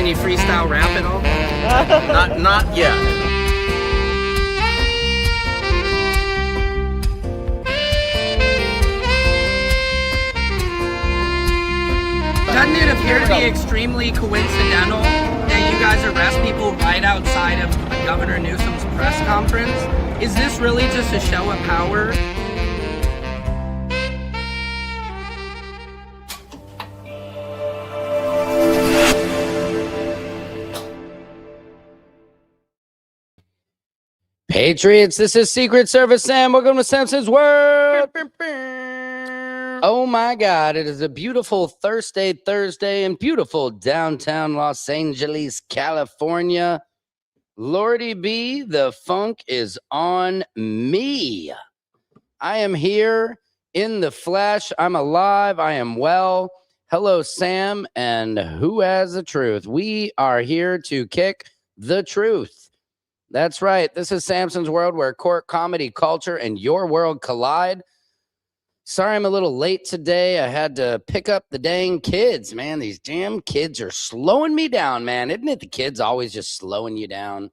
you freestyle rap at all? Not yet. Doesn't it appear to be extremely coincidental that you guys arrest people right outside of Governor Newsom's press conference? Is this really just a show of power? Patriots, this is Secret Service Sam. Welcome to Samson's World. Oh my God, it is a beautiful Thursday in beautiful downtown Los Angeles, California. Lordy B, the funk is on me. I am here in the flesh. I'm alive. I am well. Hello, Sam, and who has the truth? We are here to kick the truth. That's right. This is Samson's World, where court, comedy, culture, and your world collide. Sorry I'm a little late today. I had to pick up the dang kids, man. These damn kids are slowing me down, man. Isn't it the kids always just slowing you down?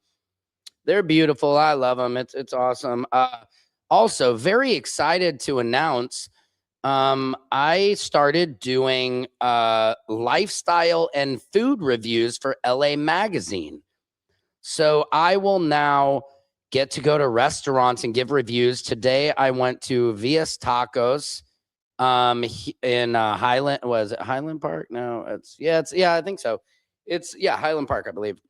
They're beautiful. I love them. It's awesome. Also, very excited to announce I started doing lifestyle and food reviews for LA Magazine. So I will now get to go to restaurants and give reviews. Today I went to Vias Tacos in Highland. Was it Highland Park? No, I think so. It's Highland Park, I believe.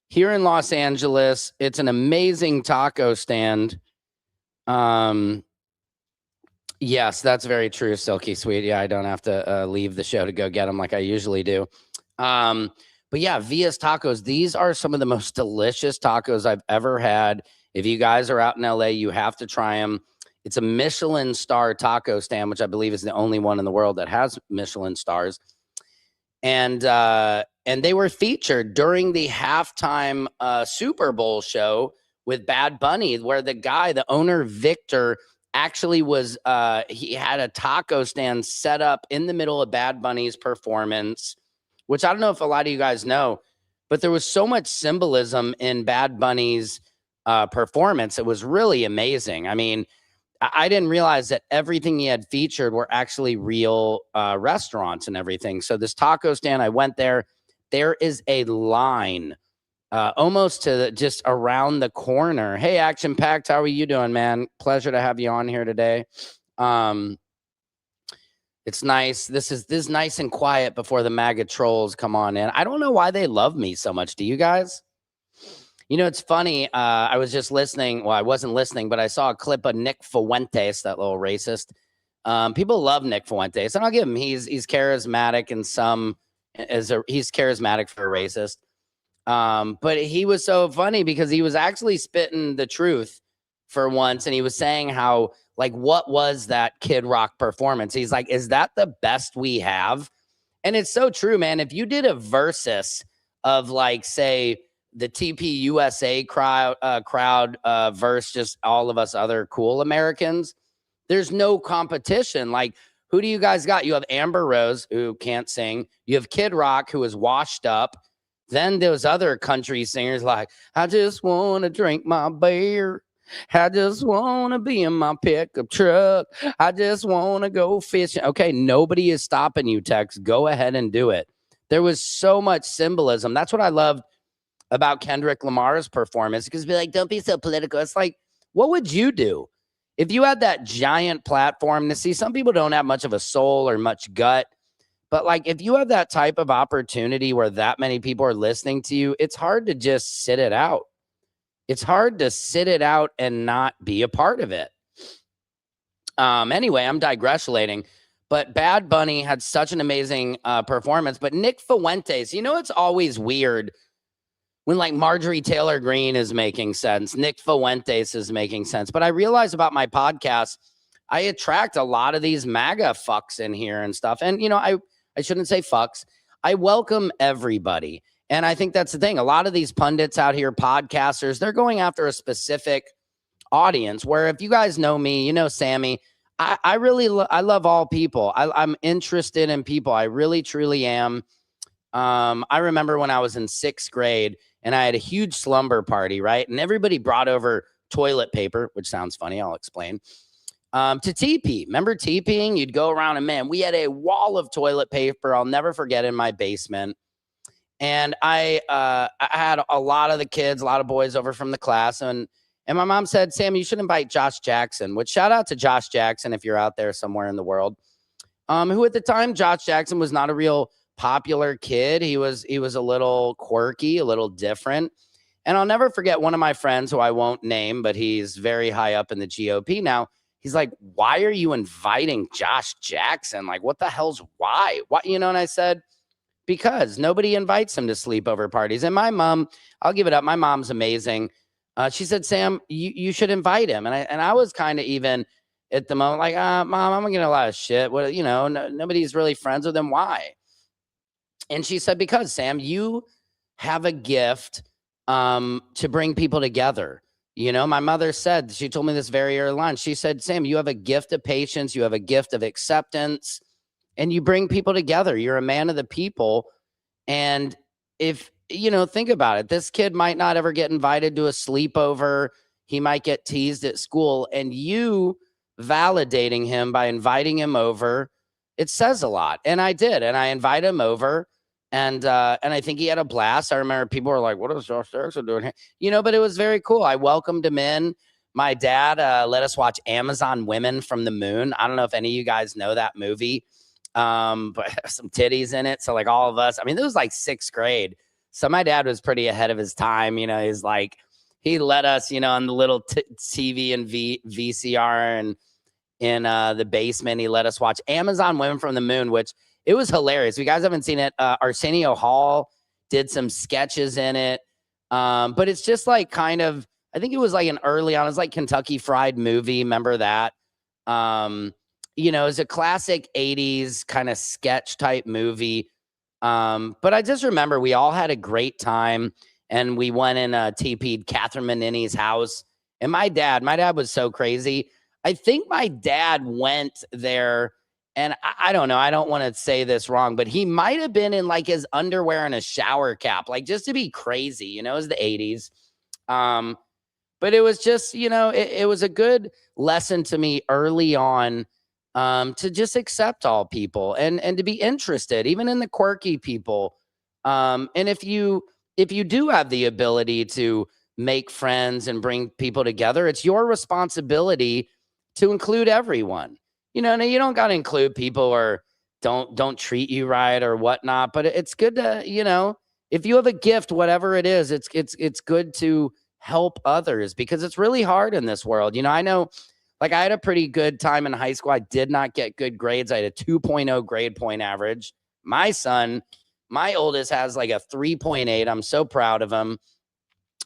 Here in Los Angeles, it's an amazing taco stand. Yes, that's very true, Silky Sweet. Yeah, I don't have to leave the show to go get them like I usually do. But yeah, Vias Tacos, these are some of the most delicious tacos I've ever had. If you guys are out in LA, you have to try them. It's a Michelin star taco stand, which I believe is the only one in the world that has Michelin stars. And they were featured during the halftime Super Bowl show with Bad Bunny, where the owner, Victor, actually was, he had a taco stand set up in the middle of Bad Bunny's performance, which I don't know if a lot of you guys know, but there was so much symbolism in Bad Bunny's performance. It was really amazing. I mean, I didn't realize that everything he had featured were actually real restaurants and everything. So this taco stand, I went there. There is a line almost to just around the corner. Hey, Action Packed, how are you doing, man? Pleasure to have you on here today. It's nice. This is nice and quiet before the MAGA trolls come on in. I don't know why they love me so much. Do you guys? You know, it's funny. I was just listening. Well, I wasn't listening, but I saw a clip of Nick Fuentes, that little racist. People love Nick Fuentes, and I'll give him. He's charismatic and he's charismatic for a racist. But he was so funny because he was actually spitting the truth for once, and he was saying how, like, what was that Kid Rock performance? He's like, is that the best we have? And it's so true, man. If you did a versus of, like, say, the TP USA crowd versus just all of us other cool Americans, there's no competition. Like, who do you guys got? You have Amber Rose, who can't sing. You have Kid Rock, who is washed up. Then those other country singers like, I just want to drink my beer. I just want to be in my pickup truck. I just want to go fishing. Okay, nobody is stopping you, Tex. Go ahead and do it. There was so much symbolism. That's what I loved about Kendrick Lamar's performance, because be like, don't be so political. It's like, what would you do if you had that giant platform to see? Some people don't have much of a soul or much gut, but like, if you have that type of opportunity where that many people are listening to you, it's hard to just sit it out. It's hard to sit it out and not be a part of it. Anyway, I'm digressing, but Bad Bunny had such an amazing performance. But Nick Fuentes, you know, it's always weird when, like, Marjorie Taylor Greene is making sense, Nick Fuentes is making sense. But I realize about my podcast, I attract a lot of these MAGA fucks in here and stuff. And, you know, I shouldn't say fucks. I welcome everybody. And I think that's the thing. A lot of these pundits out here, podcasters, they're going after a specific audience, where if you guys know me, you know Sammy, I love all people. I'm interested in people. I really, truly am. I remember when I was in 6th grade and I had a huge slumber party, right? And everybody brought over toilet paper, which sounds funny. I'll explain. To TP. Remember TPing? You'd go around and man, we had a wall of toilet paper. I'll never forget in my basement. And I had a lot of the kids, a lot of boys over from the class. And my mom said, Sam, you should invite Josh Jackson, which shout out to Josh Jackson if you're out there somewhere in the world. Who at the time, Josh Jackson was not a real popular kid. He was a little quirky, a little different. And I'll never forget one of my friends who I won't name, but he's very high up in the GOP now. He's like, why are you inviting Josh Jackson? Like, what the hell's why? What, you know, and I said, because nobody invites him to sleepover parties. And my mom, I'll give it up. My mom's amazing. She said, Sam, you should invite him. And I was kind of even at the moment like, Mom, I'm gonna get a lot of shit. What, you know, nobody's really friends with him. Why? And she said, because Sam, you have a gift to bring people together. You know, my mother said, she told me this very early on. She said, Sam, you have a gift of patience. You have a gift of acceptance and you bring people together. You're a man of the people. And if, you know, think about it, this kid might not ever get invited to a sleepover. He might get teased at school and you validating him by inviting him over. It says a lot. And I did. And I invited him over. And I think he had a blast. I remember people were like, what is Josh Jackson doing here? You know, but it was very cool. I welcomed him in. My dad let us watch Amazon Women from the Moon. I don't know if any of you guys know that movie, but some titties in it. So like all of us, I mean, it was like 6th grade. So my dad was pretty ahead of his time. You know, he's like, he let us, you know, on the little TV and VCR and in the basement. He let us watch Amazon Women from the Moon, which it was hilarious. If you guys haven't seen it, Arsenio Hall did some sketches in it. But it's just like kind of, I think it was like an early on, it was like Kentucky Fried Movie. Remember that? You know, it's a classic 80s kind of sketch type movie. But I just remember we all had a great time and we went and TP'd Catherine Menini's house. And my dad was so crazy. I think my dad went there. And I don't know, I don't want to say this wrong, but he might have been in like his underwear and a shower cap, like just to be crazy, you know, it was the 80s. But it was just, you know, it was a good lesson to me early on to just accept all people and to be interested, even in the quirky people. And if you do have the ability to make friends and bring people together, it's your responsibility to include everyone. You know, you don't got to include people or don't treat you right or whatnot, but it's good to, you know, if you have a gift, whatever it is, it's good to help others because it's really hard in this world. You know, I know like I had a pretty good time in high school. I did not get good grades. I had a 2.0 grade point average. My son, my oldest has like a 3.8. I'm so proud of him,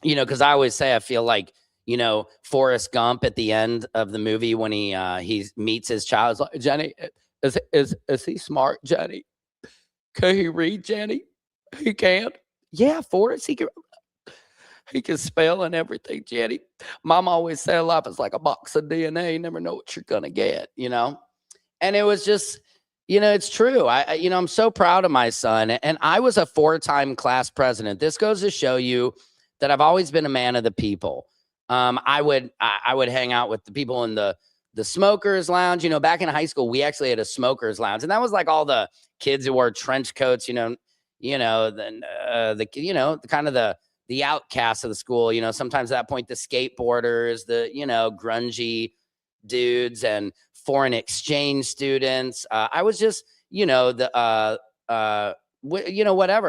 you know, because I always say I feel like, you know, Forrest Gump at the end of the movie when he meets his child. It's like, Jenny, is he smart, Jenny? Can he read, Jenny? He can. Yeah, Forrest, he can spell and everything, Jenny. Mom always said life is like a box of DNA. You never know what you're gonna get, you know. And it was just, you know, it's true. You know, I'm so proud of my son, and I was a 4-time class president. This goes to show you that I've always been a man of the people. I would hang out with the people in the smokers lounge. You know, back in high school, we actually had a smokers lounge, and that was like all the kids who wore trench coats. The kind of the outcasts of the school. You know, sometimes at that point the skateboarders, the grungy dudes, and foreign exchange students. I was just whatever,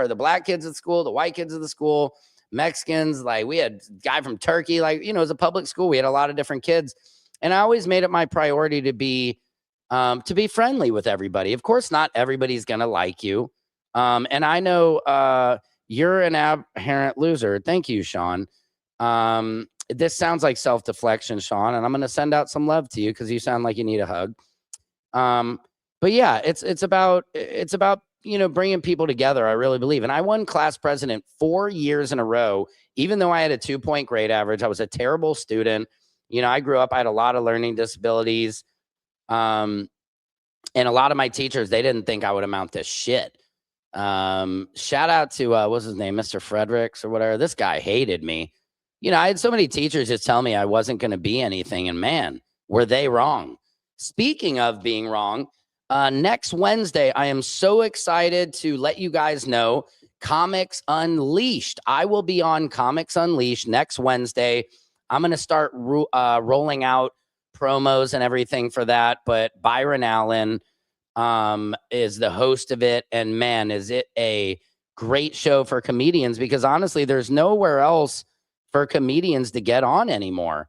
the black kids at school, the white kids at the school. Mexicans, like we had a guy from Turkey, like, you know, it was a public school. We had a lot of different kids. And I always made it my priority to be friendly with everybody. Of course, not everybody's going to like you. And I know you're an abhorrent loser. Thank you, Sean. This sounds like self-deflection, Sean, and I'm going to send out some love to you because you sound like you need a hug. But yeah, it's about you know, bringing people together. I really believe. And I won class president 4 years in a row, even though I had a 2-point grade average. I was a terrible student. You know, I grew up, I had a lot of learning disabilities. And a lot of my teachers, they didn't think I would amount to shit. Shout out to what's his name, Mr. Fredericks or whatever. This guy hated me. I had so many teachers just tell me I wasn't going to be anything, and man, were they wrong. Speaking of being wrong, next Wednesday, I am so excited to let you guys know Comics Unleashed. I will be on Comics Unleashed next Wednesday. I'm going to start rolling out promos and everything for that, but Byron Allen is the host of it, and man, is it a great show for comedians, because honestly, there's nowhere else for comedians to get on anymore.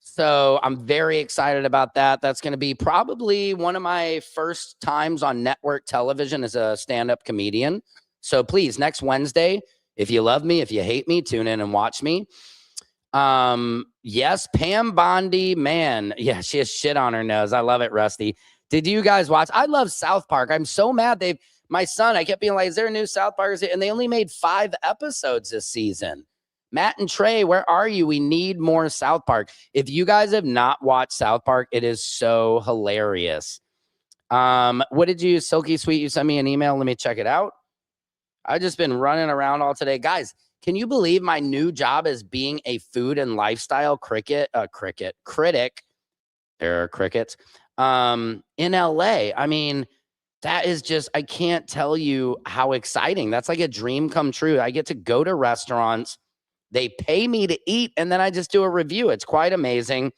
So I'm very excited about that. That's going to be probably one of my first times on network television as a stand-up comedian. So please, next Wednesday, if you love me, if you hate me, tune in and watch me. Yes, Pam Bondi, man. Yeah, she has shit on her nose. I love it, Rusty. Did you guys watch? I love South Park. I'm so mad. My son, I kept being like, is there a new South Park? And they only made 5 episodes this season. Matt and Trey, where are you? We need more South Park. If you guys have not watched South Park, it is so hilarious. What did you, Silky Sweet, you sent me an email. Let me check it out. I've just been running around all today. Guys, can you believe my new job is being a food and lifestyle critic? There are crickets. In LA. I mean, that is just, I can't tell you how exciting. That's like a dream come true. I get to go to restaurants. They pay me to eat, and then I just do a review. It's quite amazing.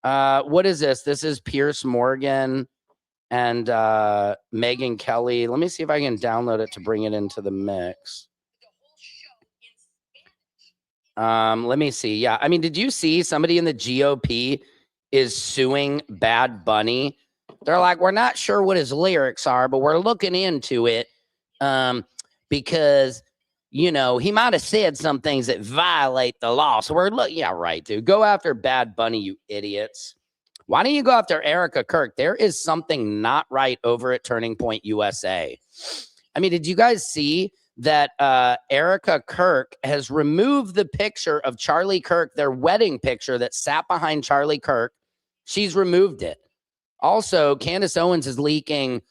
What is this? This is Pierce Morgan and Megan Kelly. Let me see if I can download it to bring it into the mix. Let me see. Yeah, I mean, did you see somebody in the GOP is suing Bad Bunny? They're like, we're not sure what his lyrics are, but we're looking into it because, he might have said some things that violate the law. So yeah, right, dude. Go after Bad Bunny, you idiots. Why don't you go after Erica Kirk? There is something not right over at Turning Point USA. I mean, did you guys see that Erica Kirk has removed the picture of Charlie Kirk, their wedding picture that sat behind Charlie Kirk? She's removed it. Also, Candace Owens is leaking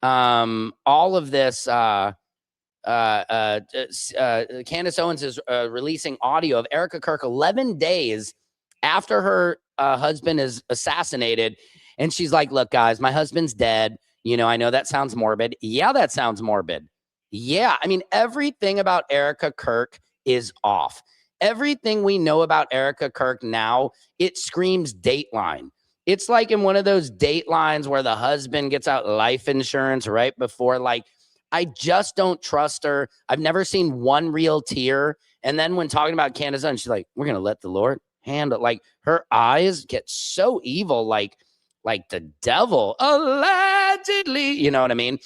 all of this. Candace Owens is releasing audio of Erica Kirk 11 days after her husband is assassinated. And she's like, look, guys, my husband's dead. I know that sounds morbid. Yeah, that sounds morbid. Yeah, I mean, everything about Erica Kirk is off. Everything we know about Erica Kirk now, it screams Dateline. It's like in one of those Datelines where the husband gets out life insurance right before, like, I just don't trust her. I've never seen one real tear. And then when talking about Candace Owens, she's like, we're going to let the Lord handle. Like, her eyes get so evil, like the devil, allegedly. You know what I mean?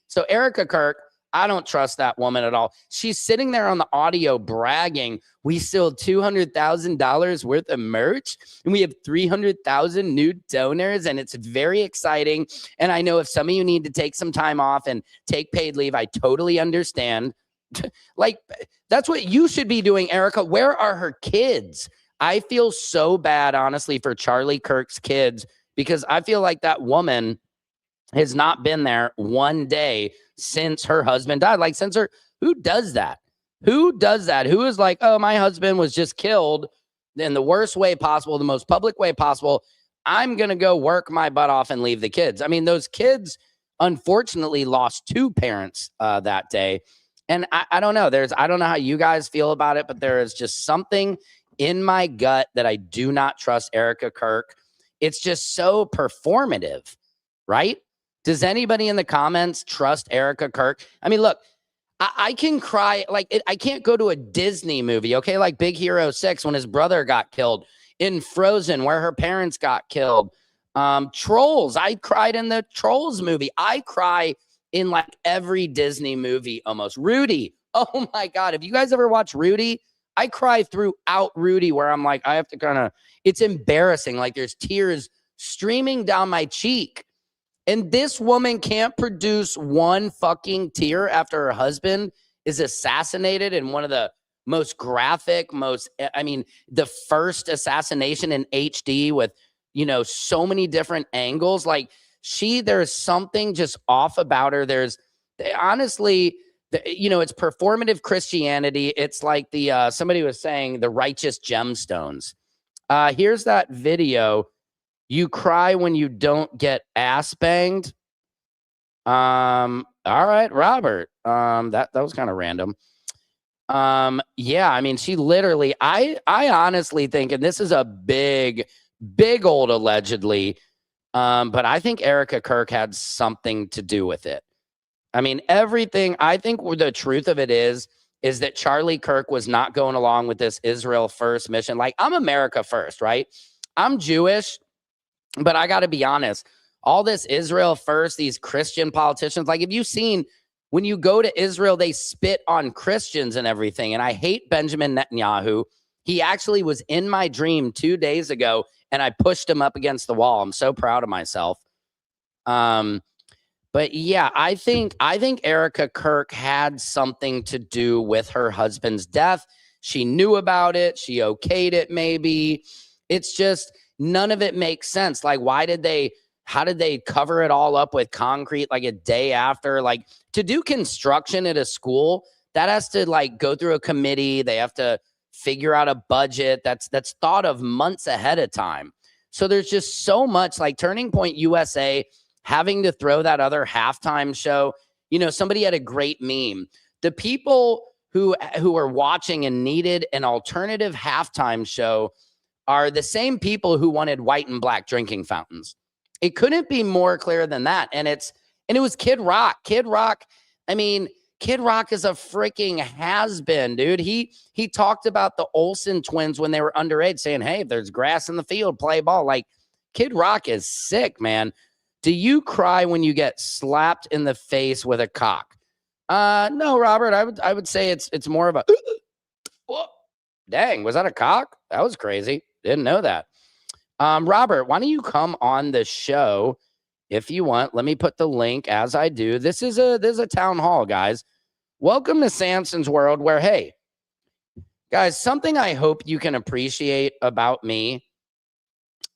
So Erica Kirk, I don't trust that woman at all. She's sitting there on the audio bragging, we sold $200,000 worth of merch, and we have 300,000 new donors, and it's very exciting. And I know if some of you need to take some time off and take paid leave, I totally understand. Like, that's what you should be doing, Erica. Where are her kids? I feel so bad, honestly, for Charlie Kirk's kids, because I feel like that woman has not been there one day since her husband died. Like, since her, who does that? Who does that? Who is like, oh, my husband was just killed in the worst way possible, the most public way possible. I'm going to go work my butt off and leave the kids. I mean, those kids unfortunately lost 2 parents that day. And I don't know. I don't know how you guys feel about it, but there is just something in my gut that I do not trust Erica Kirk. It's just so performative, right? Does anybody in the comments trust Erica Kirk? I mean, look, I can cry. Like, I can't go to a Disney movie, okay? Like Big Hero 6 when his brother got killed. In Frozen where her parents got killed. Trolls. I cried in the Trolls movie. I cry in like every Disney movie almost. Rudy. Oh my God. Have you guys ever watched Rudy? I cry throughout Rudy where I'm like, I have to it's embarrassing. Like there's tears streaming down my cheek. And this woman can't produce one fucking tear after her husband is assassinated in one of the most graphic, the first assassination in HD with, so many different angles. Like, there's something just off about her. There's honestly, it's performative Christianity. It's like somebody was saying the righteous gemstones. Here's that video. You cry when you don't get ass banged. All right, Robert. That was kind of random. Yeah, I mean, she literally, I honestly think, and this is a big old allegedly, but I think Erica Kirk had something to do with it. I mean, everything, I think the truth of it is that Charlie Kirk was not going along with this Israel first mission. Like, I'm America first, right? I'm Jewish, but I got to be honest, all this Israel first, these Christian politicians, like, have you seen when you go to Israel, they spit on Christians and everything. And I hate Benjamin Netanyahu. He actually was in my dream 2 days ago, and I pushed him up against the wall. I'm so proud of myself. But yeah, I think Erica Kirk had something to do with her husband's death. She knew about it. She okayed it, maybe. It's just none of it makes sense. Like, how did they cover it all up with concrete like a day after? Like, to do construction at a school, that has to like go through a committee. They have to figure out a budget that's thought of months ahead of time. So there's just so much, like Turning Point USA having to throw that other halftime show. Somebody had a great meme. The people who are watching and needed an alternative halftime show are the same people who wanted white and black drinking fountains. It couldn't be more clear than that. And it was Kid Rock. Kid Rock, I mean, Kid Rock is a freaking has-been, dude. He talked about the Olsen twins when they were underage, saying, hey, if there's grass in the field, play ball. Like, Kid Rock is sick, man. Do you cry when you get slapped in the face with a cock? No, Robert. I would say it's more of a whoa, dang, was that a cock? That was crazy. Didn't know that. Robert, why don't you come on the show if you want? Let me put the link as I do. This is a town hall, guys. Welcome to Samson's world where, hey, guys, something I hope you can appreciate about me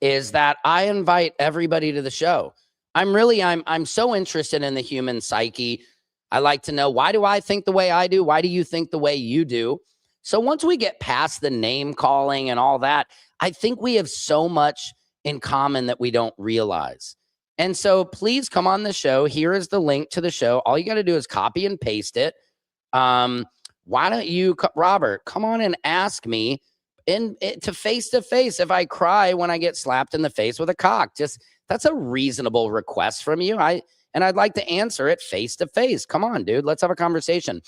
is that I invite everybody to the show. I'm so interested in the human psyche. I like to know, why do I think the way I do? Why do you think the way you do? So once we get past the name calling and all that, I think we have so much in common that we don't realize. And so please come on the show. Here is the link to the show. All you got to do is copy and paste it. Why don't you, Robert, come on and ask me to face if I cry when I get slapped in the face with a cock. That's a reasonable request from you. And I'd like to answer it face to face. Come on, dude. Let's have a conversation.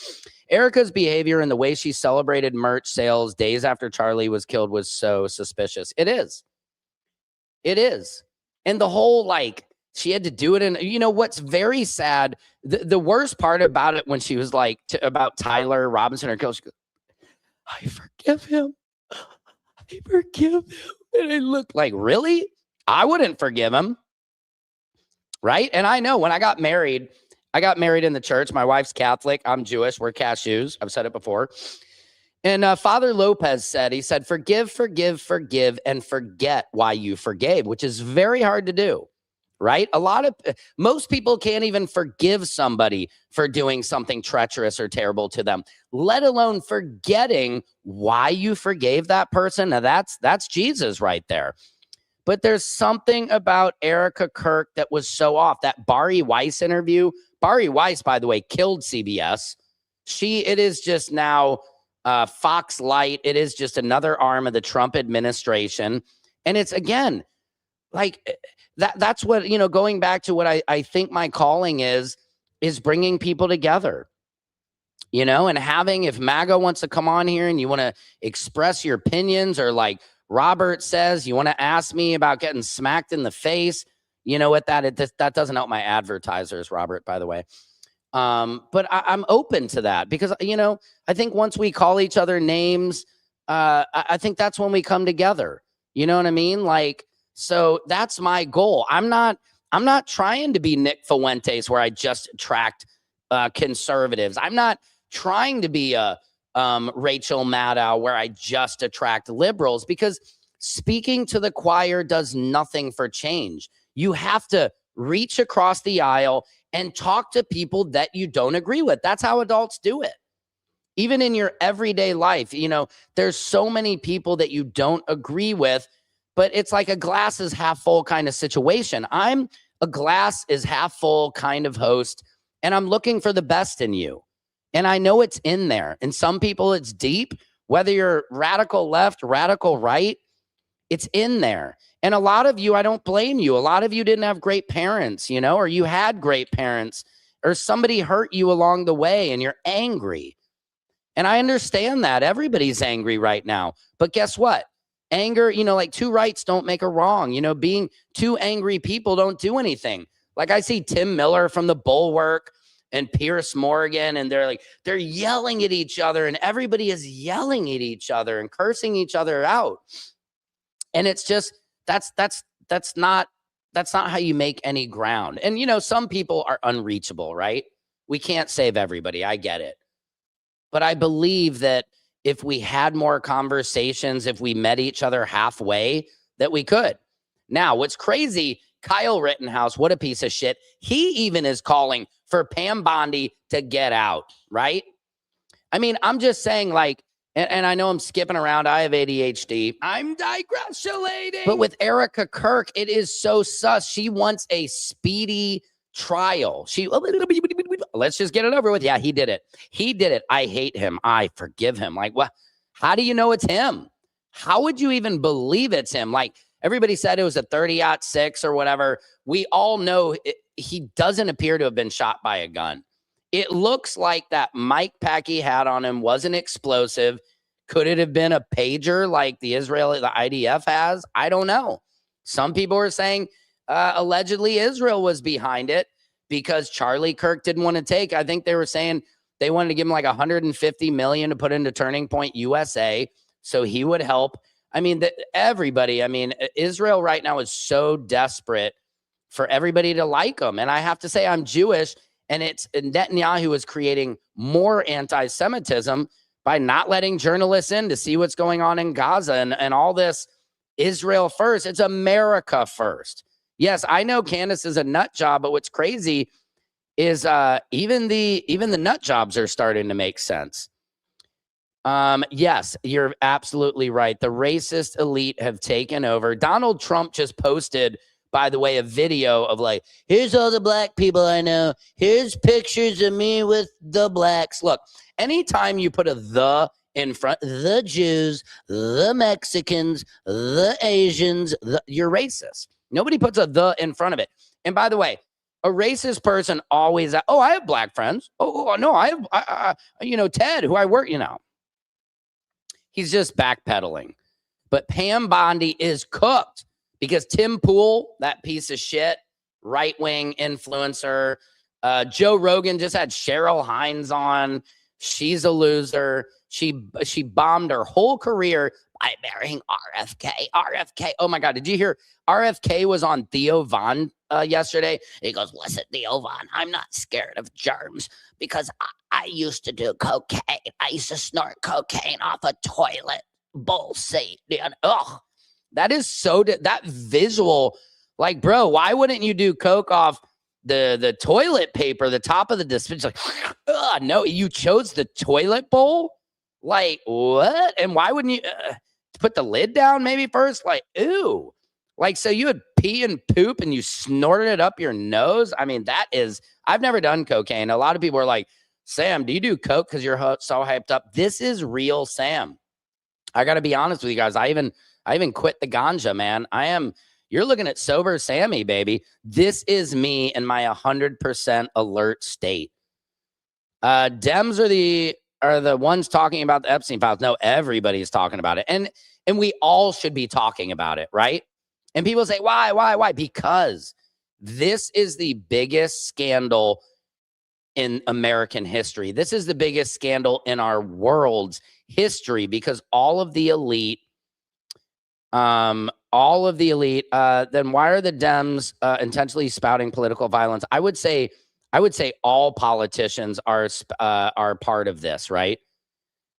Erica's behavior and the way she celebrated merch sales days after Charlie was killed was so suspicious. It is. And the whole, like, she had to do it. And what's very sad, the worst part about it when she was like, about Tyler Robinson, her kill, she goes, I forgive him. And I looked like, really? I wouldn't forgive him. Right. And I know when I got married in the church. My wife's Catholic. I'm Jewish. We're cashews. I've said it before. And Father Lopez said, he said, forgive, and forget why you forgave, which is very hard to do. Right. Most people can't even forgive somebody for doing something treacherous or terrible to them, let alone forgetting why you forgave that person. Now that's Jesus right there. But there's something about Erica Kirk that was so off. That Bari Weiss interview. Bari Weiss, by the way, killed CBS. It is just now Fox Light. It is just another arm of the Trump administration. And it's, again, like that's what, going back to what I think my calling is bringing people together, and having, if MAGA wants to come on here and you want to express your opinions, or like Robert says, you want to ask me about getting smacked in the face, what that doesn't help my advertisers, Robert, by the way. But I'm open to that because, I think once we call each other names, I think that's when we come together. You know what I mean? Like, so that's my goal. I'm not trying to be Nick Fuentes where I just attract conservatives. I'm not trying to be a Rachel Maddow where I just attract liberals, because speaking to the choir does nothing for change. You have to reach across the aisle and talk to people that you don't agree with. That's how adults do it. Even in your everyday life, you know, there's so many people that you don't agree with, but it's like a glass is half full kind of situation. I'm a glass is half full kind of host, and I'm looking for the best in you. And I know it's in there. And some people, it's deep, whether you're radical left, radical right, it's in there. And a lot of you, I don't blame you. A lot of you didn't have great parents, you know, or you had great parents, or somebody hurt you along the way and you're angry. And I understand that everybody's angry right now. But guess what? Anger, you know, like two rights don't make a wrong. You know, being two angry people don't do anything. Like I see Tim Miller from the Bulwark and Pierce Morgan, and they're yelling at each other, and everybody is yelling at each other and cursing each other out. And it's just that's not how you make any ground. And you know, some people are unreachable, right? We can't save everybody. I get it. But I believe that if we had more conversations, if we met each other halfway, that we could. Now, what's crazy, Kyle Rittenhouse, what a piece of shit. He even is calling for Pam Bondi to get out, right? I mean, I'm just saying, like, and I know I'm skipping around. I have ADHD. I'm digressulating. But with Erica Kirk, it is so sus. She wants a speedy trial. Let's just get it over with. Yeah, he did it. He did it. I hate him. I forgive him. Like, what? How do you know it's him? How would you even believe it's him? Like, everybody said it was a 30-06 or whatever. We all know he doesn't appear to have been shot by a gun. It looks like that Mike pack he had on him wasn't explosive. Could it have been a pager like the IDF has? I don't know. Some people are saying allegedly Israel was behind it because Charlie Kirk didn't want to take. I think they were saying they wanted to give him like $150 million to put into Turning Point USA so he would help. I mean, everybody, I mean, Israel right now is so desperate for everybody to like them. And I have to say, I'm Jewish, and it's Netanyahu is creating more anti-Semitism by not letting journalists in to see what's going on in Gaza and all this Israel first. It's America first. Yes, I know Candace is a nut job, but what's crazy is even the nut jobs are starting to make sense. Yes, you're absolutely right. The racist elite have taken over. Donald Trump just posted, by the way, a video of like, here's all the black people I know. Here's pictures of me with the blacks. Look, anytime you put a "the" in front, the Jews, the Mexicans, the Asians, you're racist. Nobody puts a "the" in front of it. And by the way, a racist person always, oh, I have black friends. Oh no, I have, you know, Ted, who I work, you know. He's just backpedaling. But Pam Bondi is cooked because Tim Pool, that piece of shit, right-wing influencer, Joe Rogan just had Cheryl Hines on. She's a loser. She bombed her whole career by marrying RFK. RFK. Oh my God. Did you hear RFK was on Theo Von yesterday? He goes, listen, Theo Von, I'm not scared of germs because I used to do cocaine. I used to snort cocaine off a toilet bowl seat. And, ugh, that is so, that visual, like, bro, why wouldn't you do coke off the toilet paper, the top of the dispenser? Like, no, you chose the toilet bowl? Like, what? And why wouldn't you put the lid down maybe first? Like, ew. Like, so you would pee and poop and you snorted it up your nose? I mean, that is, I've never done cocaine. A lot of people are like, Sam, do you do coke because you're so hyped up? This is real Sam. I got to be honest with you guys. I even quit the ganja, man. You're looking at sober Sammy, baby. This is me in my 100% alert state. Dems are the ones talking about the Epstein files. No, everybody's talking about it. And we all should be talking about it, right? And people say, why? Because this is the biggest scandal in American history. This is the biggest scandal in our world's history because all of the elite, then why are the Dems intentionally spouting political violence? I would say all politicians are part of this, right?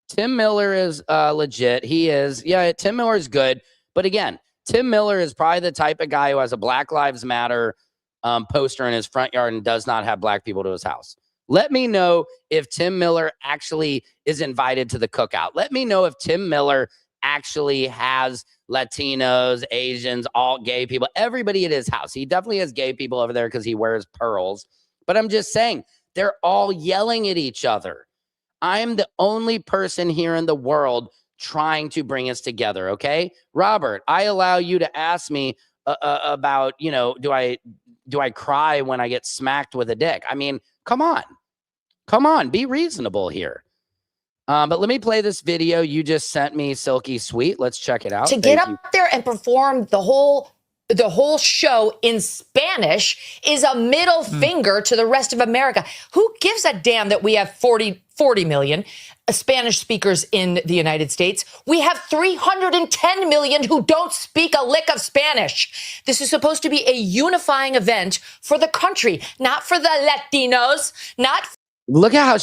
Tim Miller is legit. He is. Yeah, Tim Miller is good. But again, Tim Miller is probably the type of guy who has a Black Lives Matter poster in his front yard and does not have black people to his house. Let me know if Tim Miller actually is invited to the cookout. Let me know if Tim Miller actually has Latinos, Asians, all gay people, everybody at his house. He definitely has gay people over there because he wears pearls. But I'm just saying, they're all yelling at each other. I'm the only person here in the world trying to bring us together, okay? Robert, I allow you to ask me about, do I cry when I get smacked with a dick? I mean, come on, be reasonable here. But let me play this video you just sent me, Silky Sweet. Let's check it out. To get up there and perform the whole show in Spanish is a middle finger to the rest of America. Who gives a damn that we have 40 million Spanish speakers in the United States? We have 310 million who don't speak a lick of Spanish. This is supposed to be a unifying event for the country, not for the Latinos, not. Look at how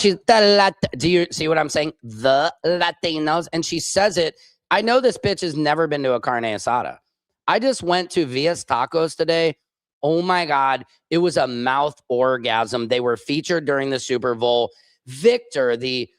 do you see what I'm saying? The Latinos. And she says it. I know this bitch has never been to a carne asada. I just went to Via's Tacos today. Oh my God. It was a mouth orgasm. They were featured during the Super Bowl. Victor, the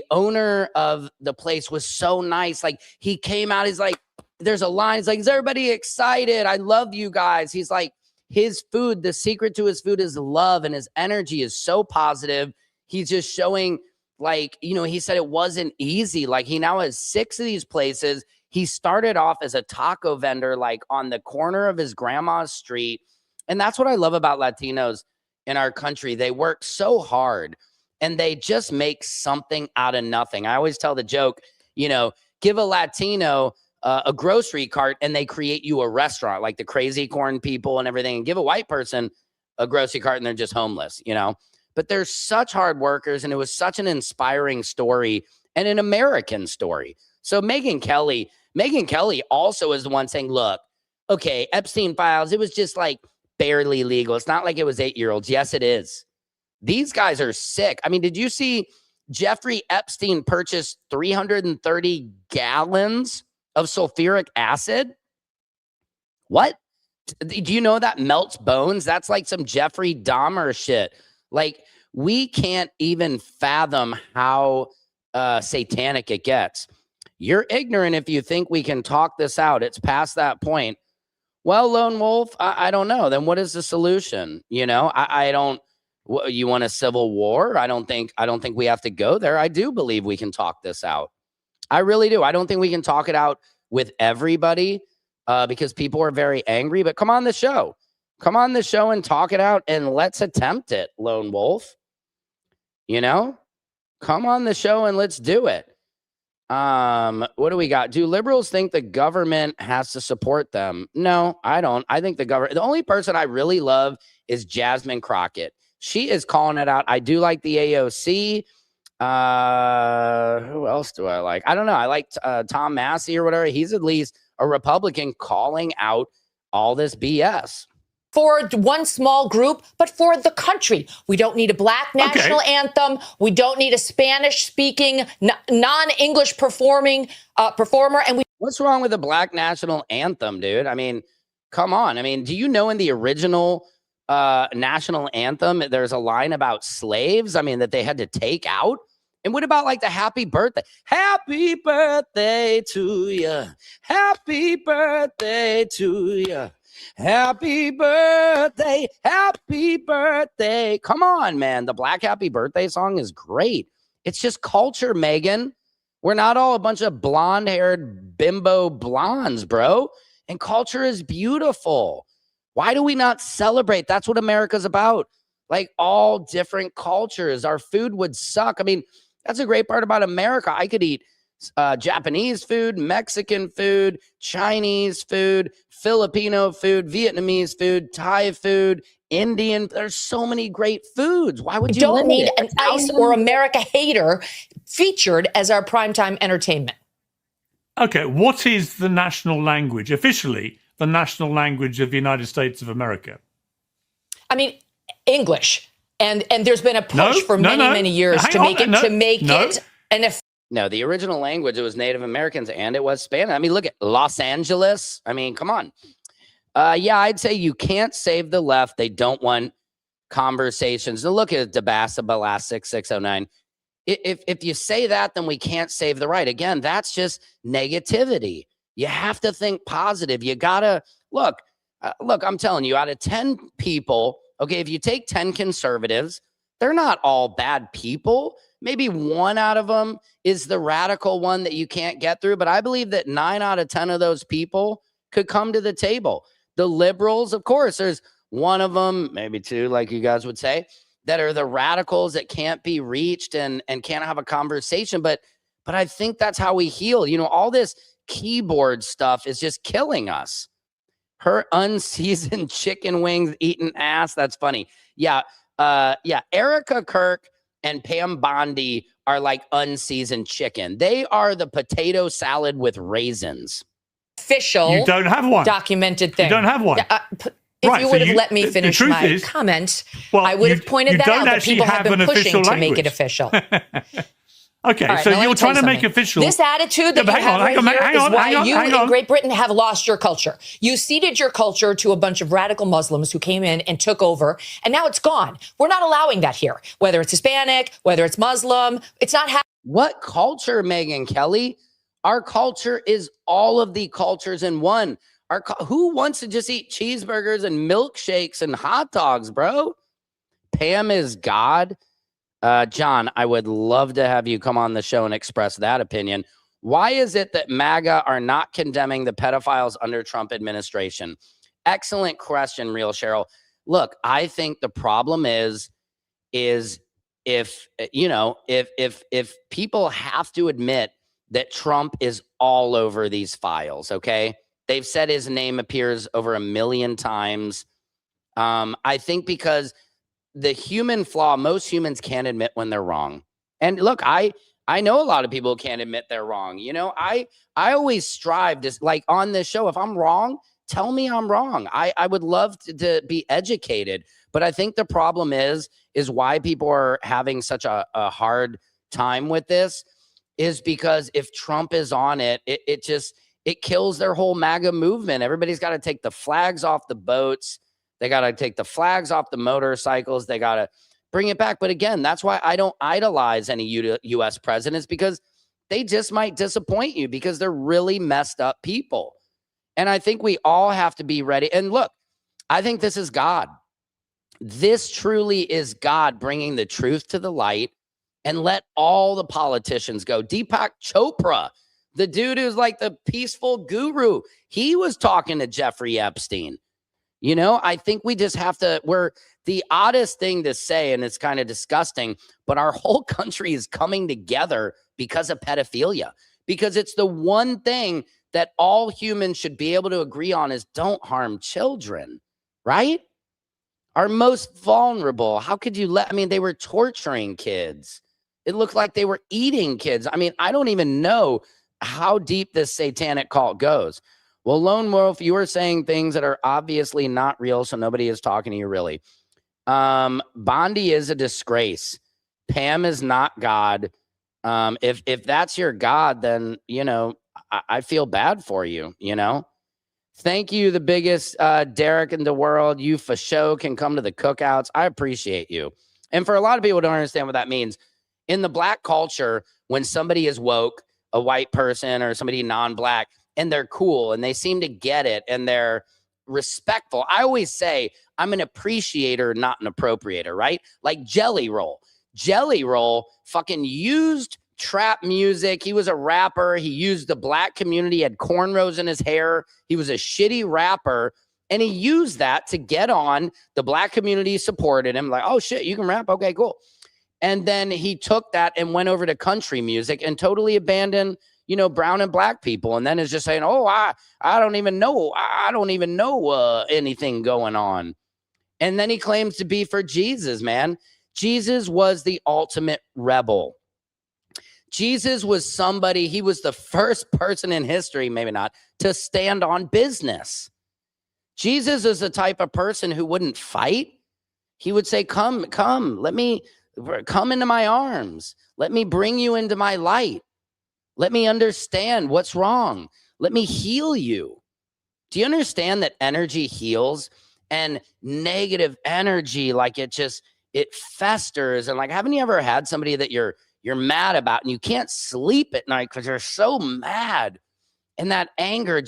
owner of the place, was so nice. Like, he came out, he's like, there's a line. He's like, is everybody excited? I love you guys. He's like, his food, the secret to his food is love, and his energy is so positive. He's just showing, like, he said it wasn't easy. Like, he now has 6 of these places. He started off as a taco vendor, like on the corner of his grandma's street. And that's what I love about Latinos in our country. They work so hard and they just make something out of nothing. I always tell the joke, give a Latino a grocery cart and they create you a restaurant, like the Crazy Corn people and everything, and give a white person a grocery cart and they're just homeless, But they're such hard workers, and it was such an inspiring story and an American story. So Megyn Kelly also is the one saying, look, okay, Epstein files, it was just like barely legal. It's not like it was 8-year-olds. Yes, it is. These guys are sick. I mean, did you see Jeffrey Epstein purchased 330 gallons of sulfuric acid? What? Do you know that melts bones? That's like some Jeffrey Dahmer shit. Like, we can't even fathom how satanic it gets. You're ignorant if you think we can talk this out. It's past that point. Well, Lone Wolf, I don't know. Then what is the solution? I don't. You want a civil war? I don't think we have to go there. I do believe we can talk this out. I really do. I don't think we can talk it out with everybody because people are very angry. But come on the show. Come on the show and talk it out, and let's attempt it, Lone Wolf. Come on the show and let's do it. What do we got? Do liberals think the government has to support them? No, I don't. I think the only person I really love is Jasmine Crockett. She is calling it out. I do like the AOC. Who else do I like? I don't know. I like Tom Massey or whatever. He's at least a Republican calling out all this BS. For one small group, but for the country. We don't need a black national anthem. We don't need a Spanish-speaking, non-English performer. And what's wrong with a black national anthem, dude? I mean, come on. I mean, do you know in the original national anthem, there's a line about slaves? I mean, that they had to take out. And what about like the happy birthday? Happy birthday to you. Happy birthday to you. Happy birthday, happy birthday. Come on, man. The Black Happy Birthday song is great. It's just culture, Megan. We're not all a bunch of blonde-haired bimbo blondes, bro. And culture is beautiful. Why do we not celebrate? That's what America's about. Like, all different cultures. Our food would suck. I mean, that's a great part about America. I could eat Japanese food, Mexican food, Chinese food, Filipino food, Vietnamese food, Thai food, Indian. There's so many great foods. Why would you don't need an ICE or America hater featured as our primetime entertainment? Okay, what is the national language, officially the national language of the United States of America? I mean, English. And there's been a push for many years to make it No, the original language, it was Native Americans and it was Spanish. I mean, look at Los Angeles. I mean, come on. Yeah, I'd say you can't save the left. They don't want conversations. Now look at Dabasa Balas 6609. If you say that, then we can't save the right. Again, that's just negativity. You have to think positive. You gotta look. Look, I'm telling you, out of 10 people, okay, if you take 10 conservatives, they're not all bad people. Maybe one out of them is the radical one that you can't get through. But I believe that 9 out of 10 of those people could come to the table. The liberals, of course, there's one of them, maybe two, like you guys would say, that are the radicals that can't be reached and can't have a conversation. But I think that's how we heal. You know, all this keyboard stuff is just killing us. Her unseasoned chicken wings eating ass. That's funny. Yeah. Erica Kirk and Pam Bondi are like unseasoned chicken. They are the potato salad with raisins. Official. You don't have one. Documented thing. You don't have one. If Right, you so would have let me finish my comment, well, I would have pointed that don't out that actually people have have been an pushing official to make it language. official. Okay, All right, so now let you're me tell trying to make something. official. This attitude that Yeah, you have right here is why you in Great Britain have lost your culture. You ceded your culture to a bunch of radical Muslims who came in and took over, and now it's gone. We're not allowing that here. Whether it's Hispanic, whether it's Muslim, it's not happening. What culture, Megyn Kelly? Our culture is all of the cultures in one. Who wants to just eat cheeseburgers and milkshakes and hot dogs, bro? Pam is God. John, I would love to have you come on the show and express that opinion. Why is it that MAGA are not condemning the pedophiles under Trump administration? Excellent question, Real Cheryl. Look, I think the problem is if people have to admit that Trump is all over these files, okay? They've said his name appears over 1 million times. I think because the human flaw, most humans can't admit when they're wrong. And look, I know a lot of people can't admit they're wrong. You know, I always strive to, like on this show, if I'm wrong, tell me I'm wrong. I would love to be educated. But I think the problem is why people are having such a hard time with this is because if Trump is on it, it kills their whole MAGA movement. Everybody's got to take the flags off the boats. They got to take the flags off the motorcycles. They got to bring it back. But again, that's why I don't idolize any U.S. presidents, because they just might disappoint you because they're really messed up people. And I think we all have to be ready. And look, I think this is God. This truly is God bringing the truth to the light, and let all the politicians go. Deepak Chopra, the dude who's like the peaceful guru, he was talking to Jeffrey Epstein. You know, I think we just have to, we're the oddest thing to say, and it's kind of disgusting, but our whole country is coming together because of pedophilia, because it's the one thing that all humans should be able to agree on is don't harm children, right? Our most vulnerable. How could you they were torturing kids. It looked like they were eating kids. I mean, I don't even know how deep this satanic cult goes. Well, Lone Wolf, you are saying things that are obviously not real, so nobody is talking to you really. Bondi is a disgrace. Pam is not God. If that's your God, then, you know, I feel bad for you, you know. Thank you, the biggest Derek in the world. You for show can come to the cookouts. I appreciate you. And for a lot of people who don't understand what that means, in the black culture, when somebody is woke, a white person or somebody non-black, and they're cool and they seem to get it and they're respectful. I always say I'm an appreciator, not an appropriator, right? Like Jelly Roll. Jelly Roll fucking used trap music. He was a rapper. He used the black community, he had cornrows in his hair. He was a shitty rapper. And he used that to get on. The black community supported him. Like, oh shit, you can rap? Okay, cool. And then he took that and went over to country music and totally abandoned, you know, brown and black people. And then is just saying, oh, I don't even know. I don't even know anything going on. And then he claims to be for Jesus, man. Jesus was the ultimate rebel. Jesus was somebody, he was the first person in history, maybe not, to stand on business. Jesus is the type of person who wouldn't fight. He would say, come, let me come into my arms. Let me bring you into my light. Let me understand what's wrong. Let me heal you. Do you understand that energy heals? And negative energy, like it festers. And like, haven't you ever had somebody that you're mad about and you can't sleep at night because you're so mad? And that anger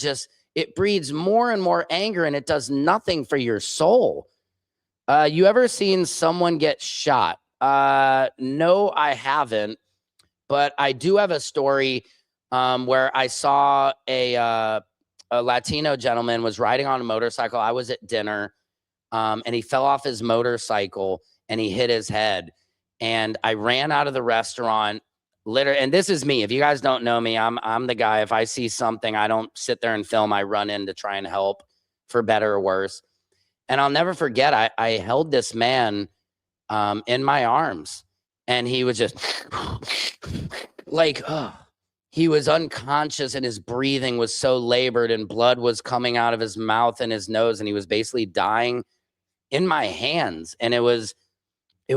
it breeds more and more anger, and it does nothing for your soul. You ever seen someone get shot? No, I haven't. But I do have a story where I saw a Latino gentleman was riding on a motorcycle. I was at dinner, and he fell off his motorcycle and he hit his head. And I ran out of the restaurant. And this is me. If you guys don't know me, I'm the guy. If I see something, I don't sit there and film. I run in to try and help, for better or worse. And I'll never forget, I held this man in my arms, and he was just like, he was unconscious, and his breathing was so labored, and blood was coming out of his mouth and his nose, and he was basically dying in my hands. And it was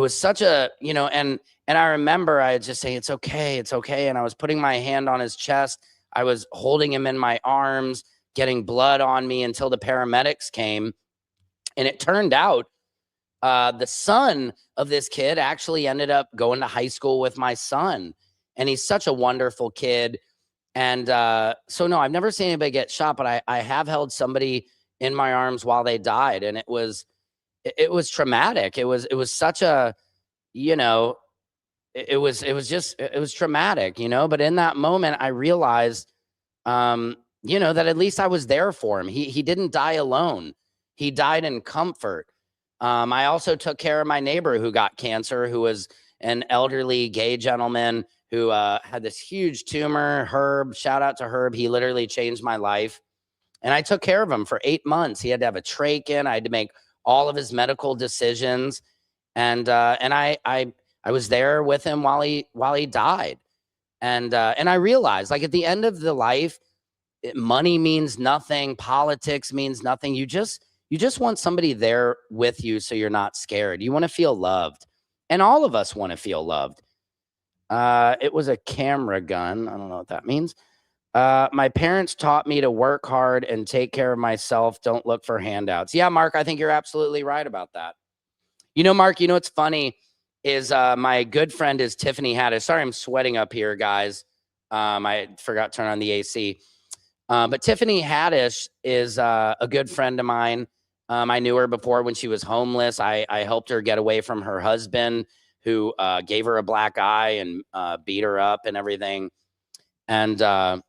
such a, and I remember I just saying, it's okay. And I was putting my hand on his chest. I was holding him in my arms, getting blood on me until the paramedics came. And it turned out the son of this kid actually ended up going to high school with my son. And he's such a wonderful kid. And so, no, I've never seen anybody get shot, but I have held somebody in my arms while they died. And it was traumatic. It was such a, it was traumatic, but in that moment I realized, that at least I was there for him. He didn't die alone. He died in comfort. I also took care of my neighbor who got cancer, who was an elderly gay gentleman who had this huge tumor. Herb, shout out to Herb. He literally changed my life. And I took care of him for 8 months. He had to have a trach in. I had to make all of his medical decisions. And I was there with him while he died. And I realized, like, at the end of the life, money means nothing. Politics means nothing. You just want somebody there with you so you're not scared. You want to feel loved. And all of us want to feel loved. It was a camera gun. I don't know what that means. My parents taught me to work hard and take care of myself. Don't look for handouts. Yeah, Mark, I think you're absolutely right about that. Mark, what's funny is my good friend is Tiffany Haddish. Sorry, I'm sweating up here, guys. I forgot to turn on the AC. But Tiffany Haddish is a good friend of mine. I knew her before when she was homeless. I helped her get away from her husband, who gave her a black eye and beat her up and everything. And, my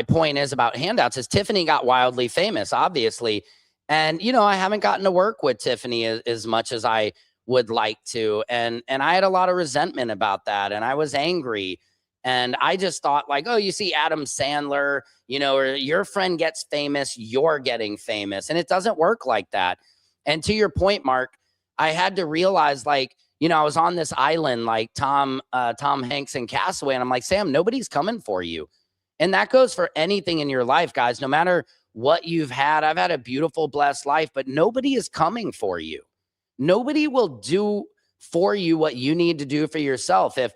point is about handouts is Tiffany got wildly famous, obviously. And, I haven't gotten to work with Tiffany as much as I would like to. And I had a lot of resentment about that. And I was angry. And I just thought, like, oh, you see Adam Sandler, or your friend gets famous, you're getting famous. And it doesn't work like that. And to your point, Mark, I had to realize, like, I was on this island like Tom Hanks in Castaway. And I'm like, Sam, nobody's coming for you. And that goes for anything in your life, guys, no matter what you've had. I've had a beautiful, blessed life, but nobody is coming for you. Nobody will do for you what you need to do for yourself. If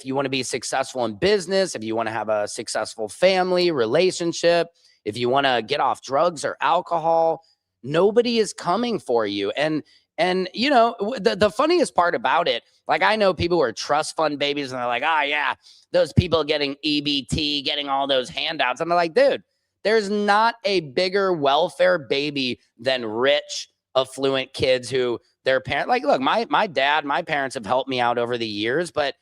you want to be successful in business, if you want to have a successful family, relationship, if you want to get off drugs or alcohol, nobody is coming for you. And the funniest part about it, like, I know people who are trust fund babies and they're like, yeah, those people getting EBT, getting all those handouts. And I'm like, dude, there's not a bigger welfare baby than rich, affluent kids who their parents, like, look, my dad, my parents have helped me out over the years, but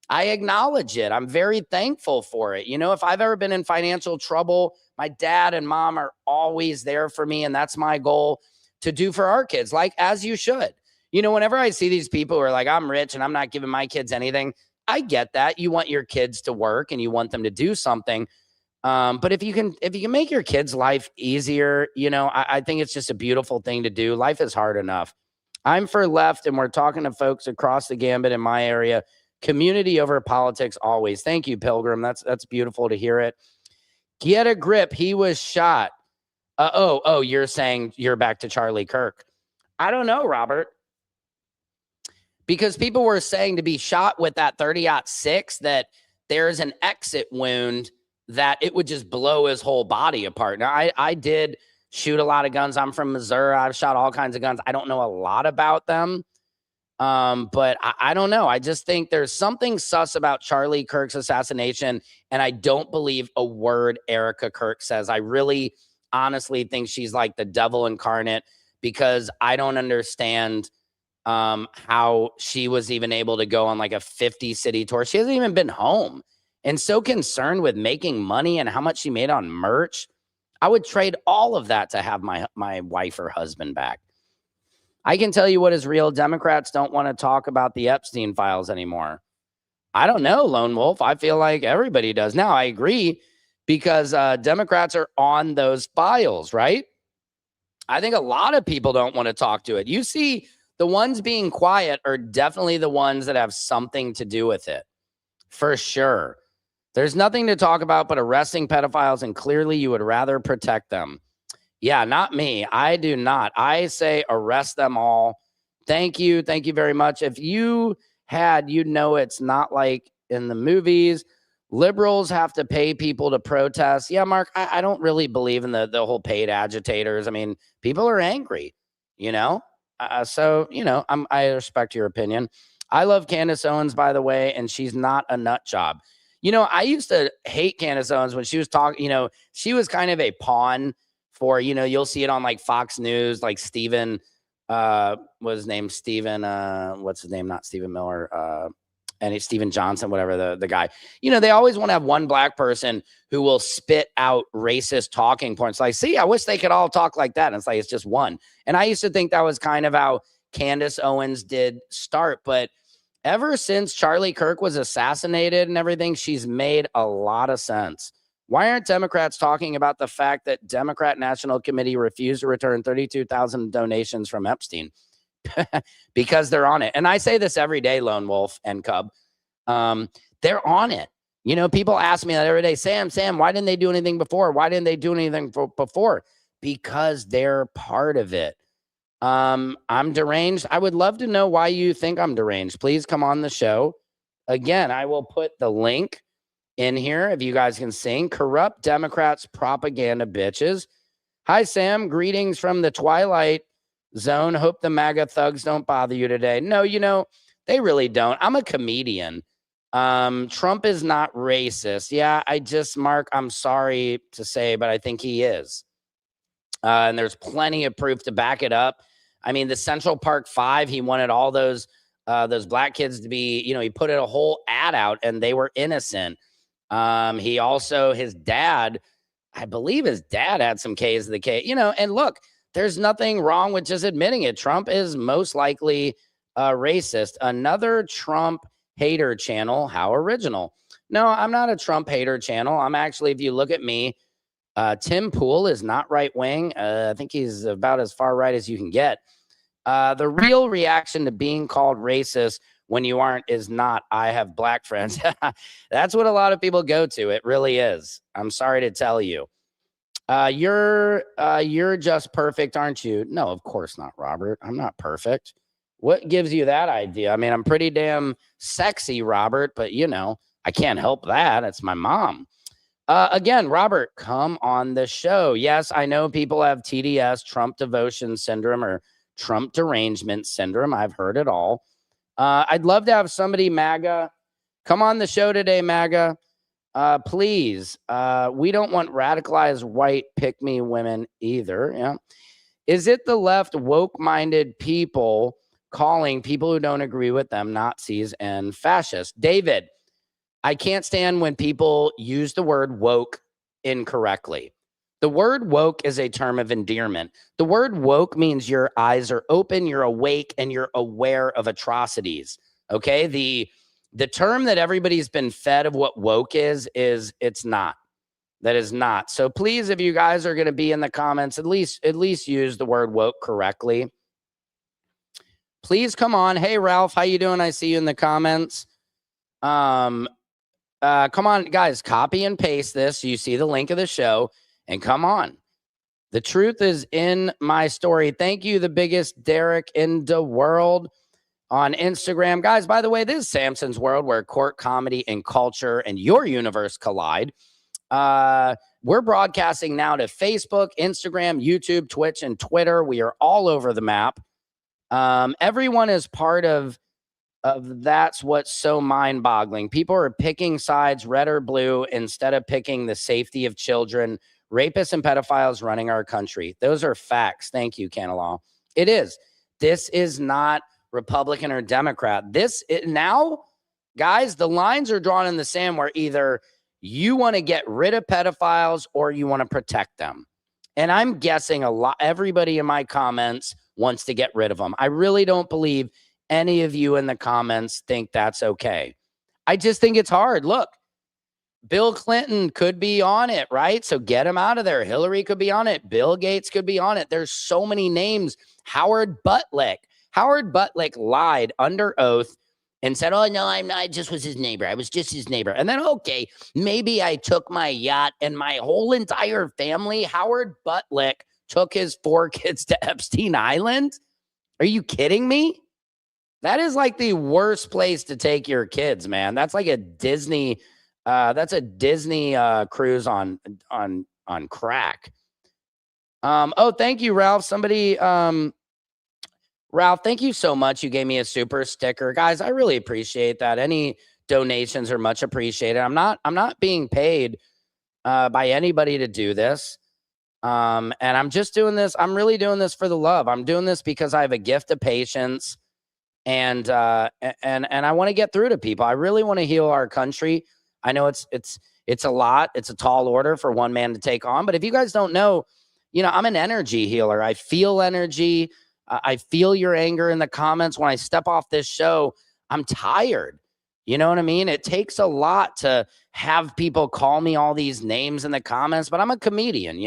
I acknowledge it. I'm very thankful for it. If I've ever been in financial trouble, my dad and mom are always there for me. And that's my goal to do for our kids, like, as you should. Whenever I see these people who are like, I'm rich and I'm not giving my kids anything, I get that. You want your kids to work and you want them to do something. But if you can make your kids' life easier, I think it's just a beautiful thing to do. Life is hard enough. I'm for left, and we're talking to folks across the gambit in my area. Community over politics always. Thank you, Pilgrim. That's beautiful to hear it. Get a grip. He was shot. You're saying you're back to Charlie Kirk. I don't know, Robert. Because people were saying to be shot with that 30-06 that there's an exit wound that it would just blow his whole body apart. Now, I did shoot a lot of guns. I'm from Missouri. I've shot all kinds of guns. I don't know a lot about them. But I don't know. I just think there's something sus about Charlie Kirk's assassination, and I don't believe a word Erica Kirk says. I really honestly think she's like the devil incarnate, because I don't understand how she was even able to go on like a 50-city tour. She hasn't even been home, and so concerned with making money and how much she made on merch. I would trade all of that to have my wife or husband back. I can tell you what is real. Democrats don't want to talk about the Epstein files anymore. I don't know, Lone Wolf. I feel like everybody does. Now, I agree, because Democrats are on those files, right? I think a lot of people don't want to talk to it. You see, the ones being quiet are definitely the ones that have something to do with it, for sure. There's nothing to talk about but arresting pedophiles, and clearly you would rather protect them. Yeah, not me. I do not. I say arrest them all. Thank you. Thank you very much. If you had, you know, it's not like in the movies. Liberals have to pay people to protest. Yeah, Mark, I don't really believe in the whole paid agitators. I mean, people are angry, you know? So, you know, I respect your opinion. I love Candace Owens, by the way, and she's not a nut job. You know, I used to hate Candace Owens when she was talking, you know, she was kind of a pawn for, you know, you'll see it on like Fox News, like Stephen, was his name? Stephen, what's his name? Not Stephen Miller, and it's Stephen Johnson, whatever the guy. You know, they always want to have one black person who will spit out racist talking points. Like, see, I wish they could all talk like that. And it's like, it's just one. And I used to think that was kind of how Candace Owens did start. But ever since Charlie Kirk was assassinated and everything, she's made a lot of sense. Why aren't Democrats talking about the fact that Democrat National Committee refused to return 32,000 donations from Epstein? Because they're on it. And I say this every day, Lone Wolf and Cub. They're on it. You know, people ask me that every day, Sam, why didn't they do anything before? Why didn't they do anything before? Because they're part of it. I'm deranged. I would love to know why you think I'm deranged. Please come on the show. Again, I will put the link in here if you guys can sing. Corrupt Democrats, propaganda bitches. Hi, Sam. Greetings from the Twilight Zone. Hope the MAGA thugs don't bother you today. No, you know, they really don't. I'm a comedian. Trump is not racist. Yeah, Mark, I'm sorry to say, but I think he is. And there's plenty of proof to back it up. I mean, the Central Park 5, he wanted all those black kids to be, you know, he put a whole ad out and they were innocent. He also, his dad, I believe his dad had some K's of the K, you know, and look, there's nothing wrong with just admitting it. Trump is most likely racist. Another Trump hater channel. How original. No, I'm not a Trump hater channel. I'm actually, if you look at me, Tim Pool is not right wing. I think he's about as far right as you can get. The real reaction to being called racist when you aren't is not, I have black friends. That's what a lot of people go to. It really is. I'm sorry to tell you. You're just perfect, aren't you? No, of course not, Robert. I'm not perfect. What gives you that idea? I mean, I'm pretty damn sexy, Robert, but you know, I can't help that. It's my mom. Again, Robert, come on the show. Yes, I know people have TDS, Trump devotion syndrome, or Trump derangement syndrome. I've heard it all. I'd love to have somebody, MAGA, come on the show today, MAGA. Please. We don't want radicalized white pick-me women either. Yeah. Is it the left woke-minded people calling people who don't agree with them Nazis and fascists? David, I can't stand when people use the word woke incorrectly. The word woke is a term of endearment. The word woke means your eyes are open, you're awake, and you're aware of atrocities. Okay? The term that everybody's been fed of what woke is it's not. That is not. So please, if you guys are going to be in the comments, at least use the word woke correctly. Please come on. Hey, Ralph, how you doing? I see you in the comments. Come on, guys, copy and paste this. You see the link of the show. And come on. The truth is in my story. Thank you, the biggest Derek in the world on Instagram. Guys, by the way, this is Samson's World, where court, comedy, and culture and your universe collide. We're broadcasting now to Facebook, Instagram, YouTube, Twitch, and Twitter. We are all over the map. Everyone is part of that's what's so mind-boggling. People are picking sides, red or blue, instead of picking the safety of children. Rapists and pedophiles running our country. Those are facts. Thank you, Canalaw. It is. This is not Republican or Democrat. Now, guys, the lines are drawn in the sand where either you want to get rid of pedophiles or you want to protect them. And I'm guessing everybody in my comments wants to get rid of them. I really don't believe any of you in the comments think that's okay. I just think it's hard. Look, Bill Clinton could be on it, right? So get him out of there. Hillary could be on it. Bill Gates could be on it. There's so many names. Howard Butlick. Howard Butlick lied under oath and said, oh, no, I'm not. I just was his neighbor. I was just his neighbor. And then, okay, maybe I took my yacht and my whole entire family. Howard Butlick took his 4 kids to Epstein Island. Are you kidding me? That is like the worst place to take your kids, man. That's like a Disney cruise on crack. Oh, thank you, Ralph. Ralph, thank you so much. You gave me a super sticker. Guys, I really appreciate that. Any donations are much appreciated. I'm not being paid by anybody to do this. And I'm just doing this. I'm really doing this for the love. I'm doing this because I have a gift of patience. And I want to get through to people. I really want to heal our country. I know it's a lot. It's a tall order for one man to take on. But if you guys don't know, I'm an energy healer. I feel energy. I feel your anger in the comments. When I step off this show, I'm tired. You know what I mean? It takes a lot to have people call me all these names in the comments, but I'm a comedian,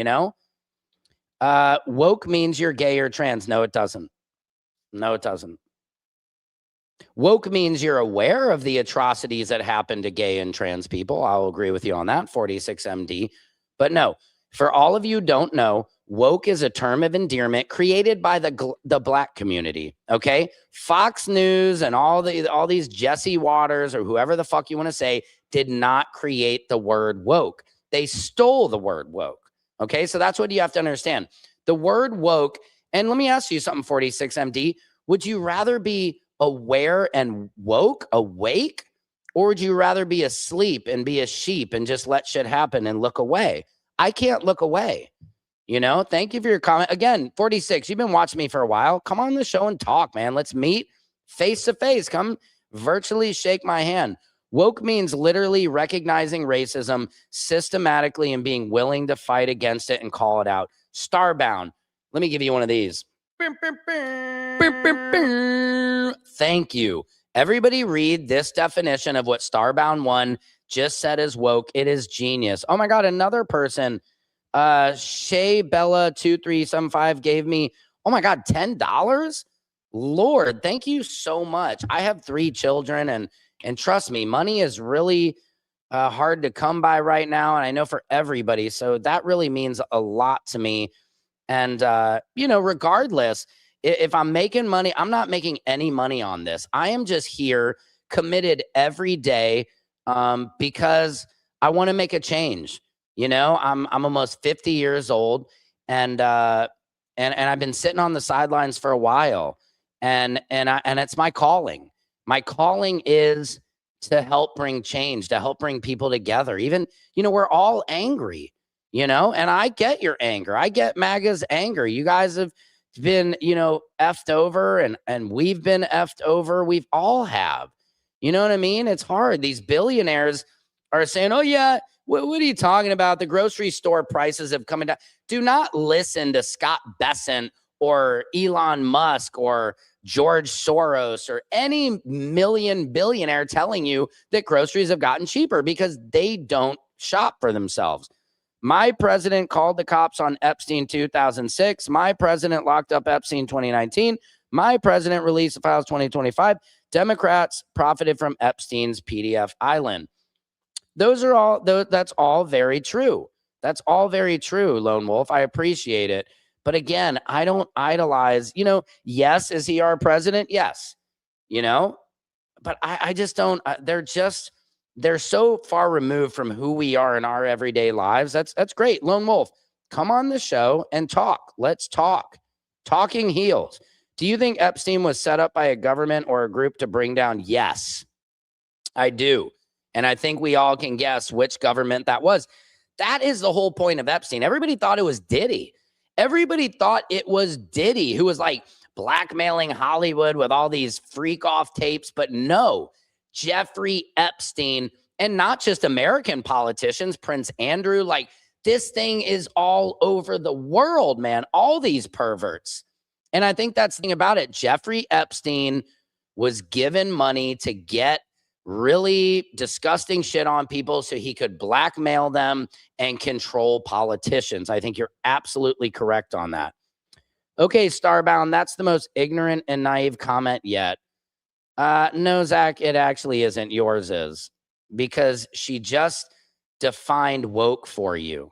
Woke means you're gay or trans. No, it doesn't. No, it doesn't. Woke means you're aware of the atrocities that happen to gay and trans people. I'll agree with you on that, 46MD. But no, for all of you who don't know, woke is a term of endearment created by the black community, okay? Fox News and all these Jesse Waters or whoever the fuck you want to say did not create the word woke. They stole the word woke, okay? So that's what you have to understand. The word woke, and let me ask you something, 46MD. Would you rather be aware and awake, or would you rather be asleep and be a sheep and just let shit happen and look away? I can't look away. Thank you for your comment. Again, 46, you've been watching me for a while. Come on the show and talk, man. Let's meet face to face. Come virtually shake my hand. Woke means literally recognizing racism systematically and being willing to fight against it and call it out. Starbound. Let me give you one of these. Thank you. Everybody read this definition of what Starbound 1 just said is woke. It is genius. Oh my God, another person, Shay Bella 2375 gave me, oh my God, $10. Lord, thank you so much. I have 3 children and trust me, money is really hard to come by right now. And I know for everybody. So that really means a lot to me. And, regardless, if I'm making money, I'm not making any money on this. I am just here committed every day because I want to make a change. I'm almost 50 years old and I've been sitting on the sidelines for a while and it's my calling. My calling is to help bring change, to help bring people together. Even, we're all angry, and I get your anger. I get MAGA's anger. You guys have been, effed over and we've been effed over. We've all have, you know what I mean? It's hard. These billionaires are saying, oh yeah, what are you talking about? The grocery store prices have come down. Do not listen to Scott Bessent or Elon Musk or George Soros or any billionaire telling you that groceries have gotten cheaper because they don't shop for themselves. My president called the cops on Epstein 2006. My president locked up Epstein 2019. My president released the files 2025. Democrats profited from Epstein's PDF island. That's all very true. That's all very true, Lone Wolf. I appreciate it. But again, I don't idolize, yes, is he our president? Yes, but I just don't, they're so far removed from who we are in our everyday lives. That's great. Lone Wolf, come on the show and talk. Let's talk. Talking heals. Do you think Epstein was set up by a government or a group to bring down? Yes, I do. And I think we all can guess which government that was. That is the whole point of Epstein. Everybody thought it was Diddy. Everybody thought it was Diddy who was like blackmailing Hollywood with all these freak off tapes. But no, Jeffrey Epstein, and not just American politicians, Prince Andrew, like this thing is all over the world, man. All these perverts. And I think that's the thing about it. Jeffrey Epstein was given money to get really disgusting shit on people so he could blackmail them and control politicians. I think you're absolutely correct on that. Okay, Starbound, that's the most ignorant and naive comment yet. No, Zach, it actually isn't. Yours is. Because she just defined woke for you.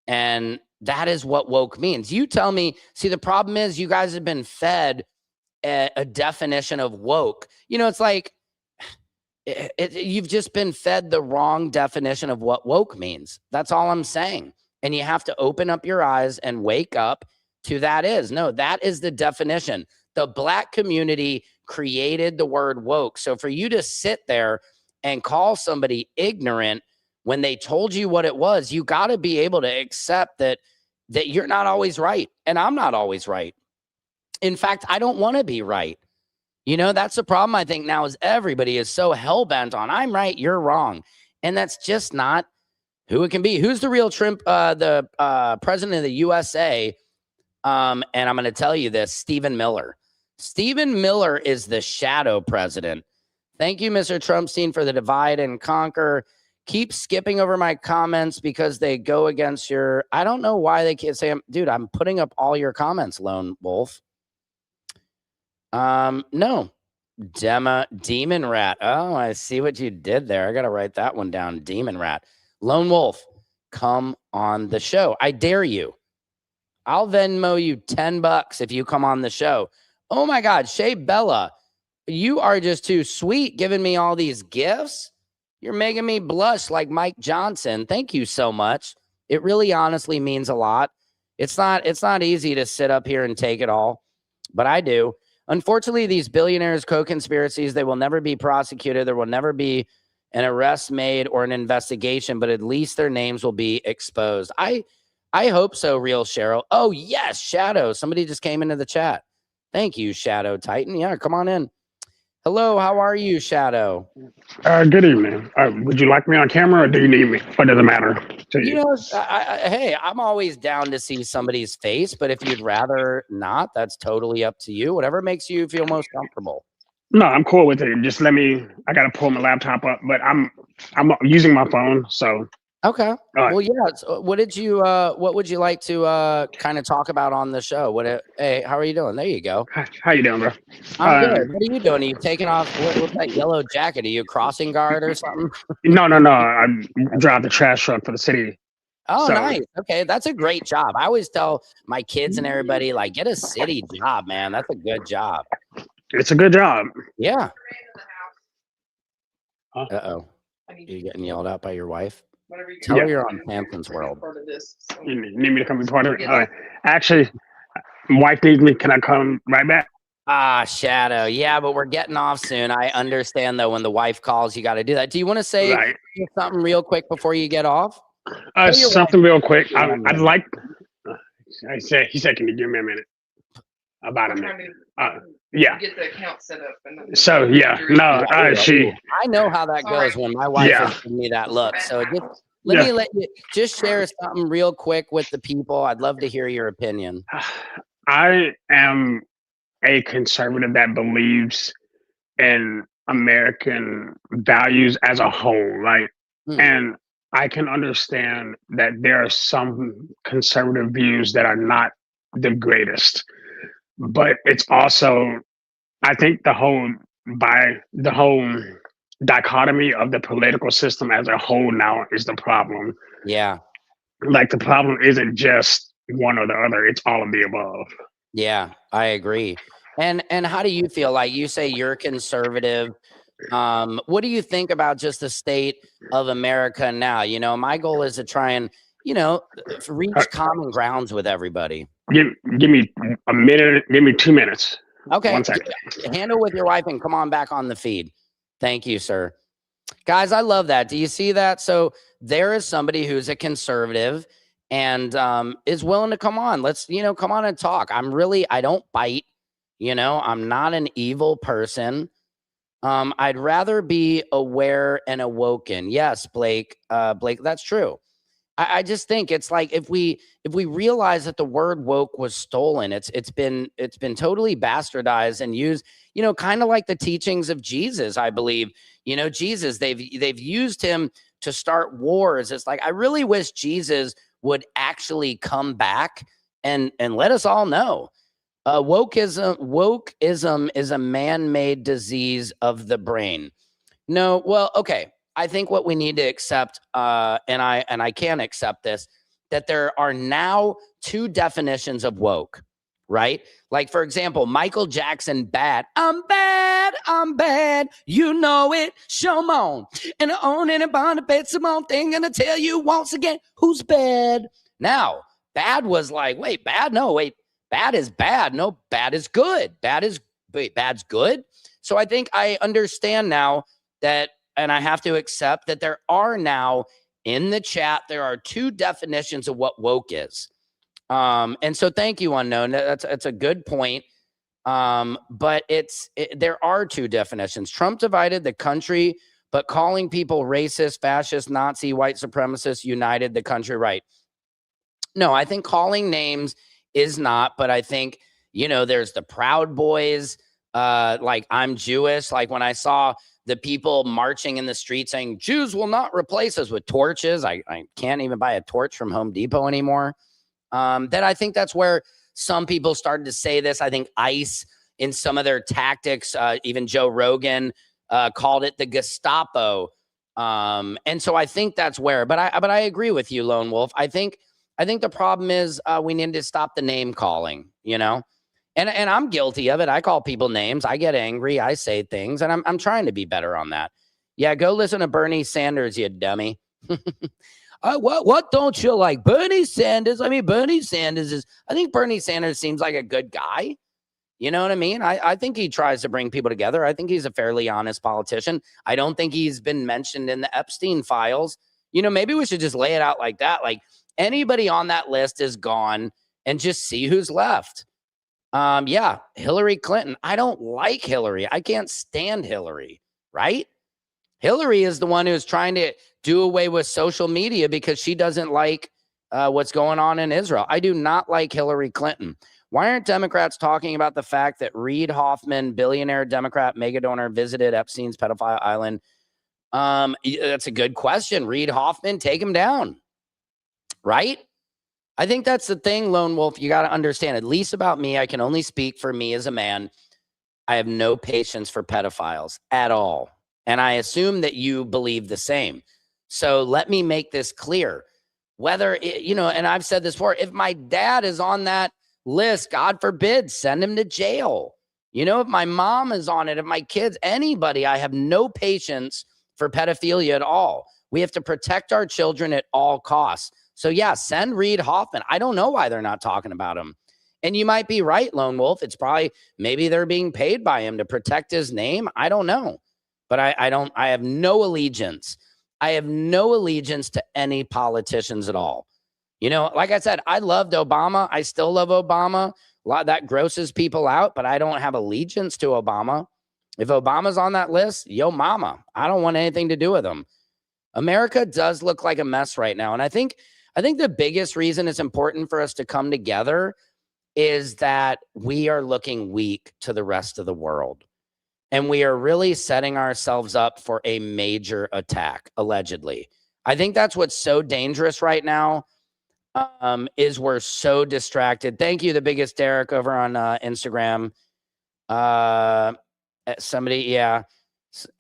And that is what woke means. You tell me, see, the problem is you guys have been fed a definition of woke. You know, it's like you've just been fed the wrong definition of what woke means. That's all I'm saying. And you have to open up your eyes and wake up to that is. No, that is the definition. The Black community created the word woke. So for you to sit there and call somebody ignorant when they told you what it was, you got to be able to accept that you're not always right. And I'm not always right. In fact, I don't want to be right. You know, that's the problem I think now is everybody is so hell-bent on I'm right, you're wrong. And that's just not who it can be. Who's the real Trump, the president of the USA? And I'm going to tell you this, Stephen Miller. Stephen Miller is the shadow president. Thank you, Mr. Trumpstein, for the divide and conquer. Keep skipping over my comments because they go against your, I don't know why they can't say, dude, I'm putting up all your comments, Lone Wolf. No. Demon Rat. Oh, I see what you did there. I got to write that one down. Demon Rat. Lone Wolf, come on the show. I dare you. I'll Venmo you $10 if you come on the show. Oh my God, Shea Bella, you are just too sweet giving me all these gifts. You're making me blush like Mike Johnson. Thank you so much. It really honestly means a lot. It's not easy to sit up here and take it all, but I do. Unfortunately, these billionaires' co-conspiracies, they will never be prosecuted. There will never be an arrest made or an investigation, but at least their names will be exposed. I hope so, Real Cheryl. Oh, yes, Shadow. Somebody just came into the chat. Thank you, Shadow Titan. Yeah, come on in. Hello, how are you, Shadow? Good evening. Would you like me on camera or do you need me? What does it matter to you? You know, hey, I'm always down to see somebody's face, but if you'd rather not, that's totally up to you. Whatever makes you feel most comfortable. No, I'm cool with it. Just let me, I got to pull my laptop up, but I'm using my phone, so. Okay. Well, yeah. So what would you like to kind of talk about on the show? Hey, how are you doing? There you go. How you doing, bro? I'm good. What are you doing? Are you taking off what's that yellow jacket? Are you a crossing guard or something? No. I drive the trash truck for the city. Oh, so, nice. Okay, that's a great job. I always tell my kids and everybody, like, get a city job, man. That's a good job. It's a good job. Yeah. Uh-oh. You getting yelled at by your wife? Tell her you're on Samson's World. You need me to come be part of it? All right. Actually, my wife needs me. Can I come right back? Shadow. Yeah, but we're getting off soon. I understand, though, when the wife calls, you got to do that. Do you want to say something real quick before you get off? Something real quick. I'd like. He said, can you give me a minute? About a minute. Yeah. Get the account set up. And so yeah, no, she. I know how that goes when my wife is giving me that look. So let me just share something real quick with the people. I'd love to hear your opinion. I am a conservative that believes in American values as a whole, right? And I can understand that there are some conservative views that are not the greatest. But it's also, I think the whole dichotomy of the political system as a whole now is the problem. Yeah. Like the problem isn't just one or the other, it's all of the above. Yeah, I agree. And how do you feel? Like you say you're conservative. What do you think about just the state of America now? You know, my goal is to try and, you know, reach common grounds with everybody. Give me a minute. Give me 2 minutes. Okay. 1 second. Handle with your wife and come on back on the feed. Thank you, sir. Guys, I love that. Do you see that? So there is somebody who's a conservative and is willing to come on. Let's, you know, come on and talk. I don't bite, you know, I'm not an evil person. I'd rather be aware and awoken. Yes, Blake, that's true. I just think it's like if we realize that the word woke was stolen, it's been totally bastardized and used, you know, kind of like the teachings of Jesus, I believe. You know, Jesus, they've used him to start wars. It's like I really wish Jesus would actually come back and let us all know. Wokeism is a man-made disease of the brain. No, well, okay. I think what we need to accept, and I can accept this, that there are now two definitions of woke, right? Like, for example, Michael Jackson, bad. I'm bad. You know it. Show 'em on. And I own it about a bed, some on thing. Gonna tell you once again, who's bad? Now, bad was like, wait, bad? No, wait. Bad is bad. No, bad is good. Bad's good. So I think I understand now that, and I have to accept that there are now in the chat, there are two definitions of what woke is. And so thank you, Unknown. That's a good point. But there are two definitions. Trump divided the country, but calling people racist, fascist, Nazi, white supremacist united the country, right? No, I think calling names is not, but I think, you know, there's the Proud Boys, like I'm Jewish. Like when I saw the people marching in the street saying Jews will not replace us with torches. I can't even buy a torch from Home Depot anymore. Then I think that's where some people started to say this. I think ICE in some of their tactics, even Joe Rogan called it the Gestapo. And so I think that's where, but I agree with you, Lone Wolf. I think the problem is we need to stop the name calling, you know, and I'm guilty of it. I call people names. I get angry. I say things, and I'm trying to be better on that. Yeah, go listen to Bernie Sanders, you dummy. What don't you like? Bernie Sanders. I mean, Bernie Sanders is, I think Bernie Sanders seems like a good guy. You know what I mean? I think he tries to bring people together. I think he's a fairly honest politician. I don't think he's been mentioned in the Epstein files. You know, maybe we should just lay it out like that. Like anybody on that list is gone and just see who's left. Yeah, Hillary Clinton. I don't like Hillary. I can't stand Hillary, right? Hillary is the one who's trying to do away with social media because she doesn't like what's going on in Israel. I do not like Hillary Clinton. Why aren't Democrats talking about the fact that Reid Hoffman, billionaire Democrat mega donor, visited Epstein's pedophile island? That's a good question. Reid Hoffman, take him down, right? I think that's the thing, Lone Wolf. You got to understand, at least about me, I can only speak for me as a man. I have no patience for pedophiles at all. And I assume that you believe the same. So let me make this clear. Whether, you know, and I've said this before, if my dad is on that list, God forbid, send him to jail. You know, if my mom is on it, if my kids, anybody, I have no patience for pedophilia at all. We have to protect our children at all costs. So yeah, send Reid Hoffman. I don't know why they're not talking about him. And you might be right, Lone Wolf. It's probably, maybe they're being paid by him to protect his name. I don't know. But I have no allegiance. I have no allegiance to any politicians at all. You know, like I said, I loved Obama. I still love Obama. A lot of that grosses people out, but I don't have allegiance to Obama. If Obama's on that list, yo mama, I don't want anything to do with him. America does look like a mess right now. And I think the biggest reason it's important for us to come together is that we are looking weak to the rest of the world. And we are really setting ourselves up for a major attack, allegedly. I think that's what's so dangerous right now, is we're so distracted. Thank you, the biggest Derek over on Instagram. Somebody, yeah.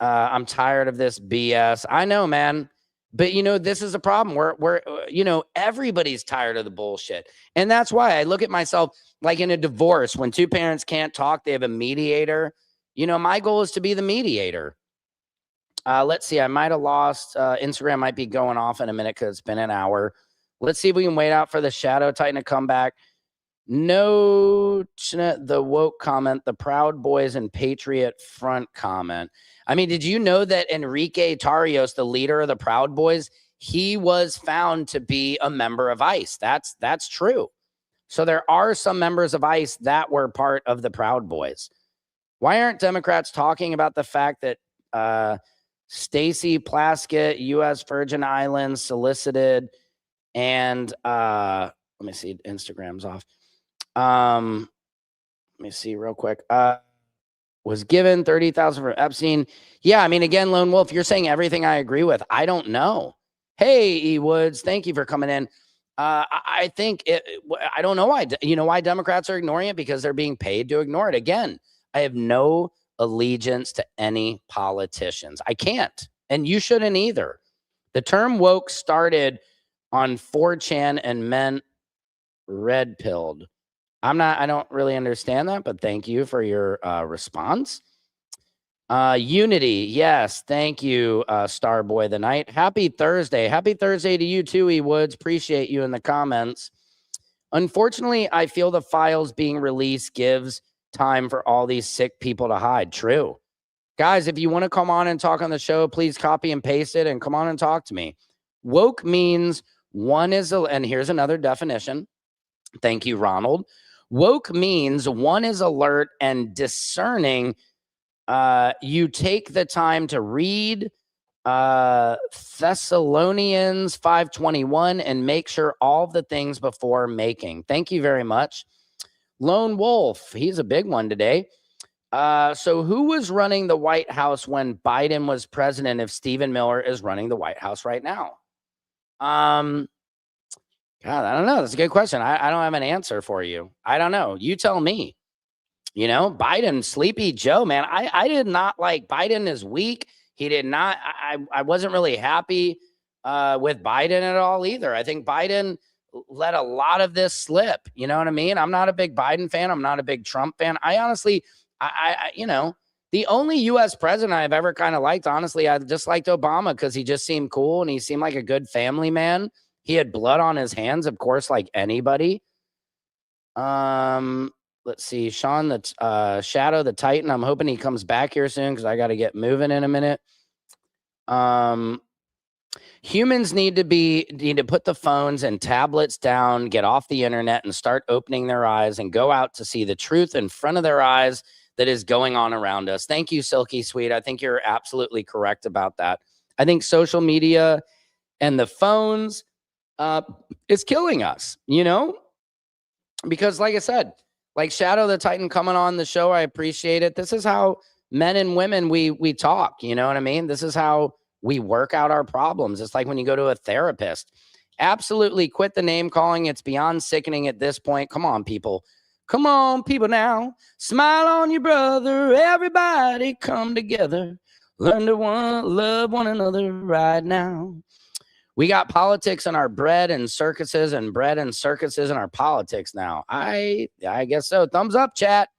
I'm tired of this BS. I know, man. But, you know, this is a problem. We're you know, everybody's tired of the bullshit. And that's why I look at myself like in a divorce. When two parents can't talk, they have a mediator. You know, my goal is to be the mediator. Let's see. I might have lost. Instagram might be going off in a minute because it's been an hour. Let's see if we can wait out for the Shadow Titan to come back. No, the woke comment, the Proud Boys and Patriot Front comment. I mean, did you know that Enrique Tarrios, the leader of the Proud Boys, he was found to be a member of ICE? That's true. So there are some members of ICE that were part of the Proud Boys. Why aren't Democrats talking about the fact that Stacey Plaskett, U.S. Virgin Islands, solicited, and let me see, Instagram's off. Let me see real quick. Was given $30,000 for Epstein. Yeah, I mean, again, Lone Wolf, you're saying everything I agree with. I don't know. Hey, E. Woods, thank you for coming in. I think I don't know why. You know why Democrats are ignoring it? Because they're being paid to ignore it. Again, I have no allegiance to any politicians. I can't, and you shouldn't either. The term woke started on 4chan and meant red pilled. I don't really understand that, but thank you for your response. Unity. Yes. Thank you, Starboy the Night. Happy Thursday. Happy Thursday to you too, E. Woods. Appreciate you in the comments. Unfortunately, I feel the files being released gives time for all these sick people to hide. True. Guys, if you want to come on and talk on the show, please copy and paste it and come on and talk to me. Woke means one is, and here's another definition. Thank you, Ronald. Woke means one is alert and discerning. You take the time to read Thessalonians 5:21 and make sure all the things before making. Thank you very much. Lone Wolf, he's a big one today. So who was running the White House when Biden was president if Stephen Miller is running the White House right now? God, I don't know. That's a good question. I don't have an answer for you. I don't know. You tell me. You know, Biden, Sleepy Joe, man. I did not like Biden is weak. He did not. I wasn't really happy with Biden at all either. I think Biden let a lot of this slip. You know what I mean? I'm not a big Biden fan. I'm not a big Trump fan. I honestly, you know, the only U.S. president I've ever kind of liked, honestly, I just liked Obama because he just seemed cool and he seemed like a good family man. He had blood on his hands, of course, like anybody. Let's see. Sean, the Shadow, the Titan. I'm hoping he comes back here soon because I got to get moving in a minute. Humans need to put the phones and tablets down, get off the internet, and start opening their eyes and go out to see the truth in front of their eyes that is going on around us. Thank you, Silky Sweet. I think you're absolutely correct about that. I think social media and the phones is killing us, you know, because like I said, like Shadow the Titan coming on the show, I appreciate it. This is how men and women we talk, you know what I mean? This is how we work out our problems. It's like when you go to a therapist. Absolutely quit the name calling. It's beyond sickening at this point. Come on, people. Come on, people now. Smile on your brother. Everybody come together. Learn to love one another right now. We got politics in our bread and circuses and bread and circuses in our politics now. I guess so. Thumbs up, chat.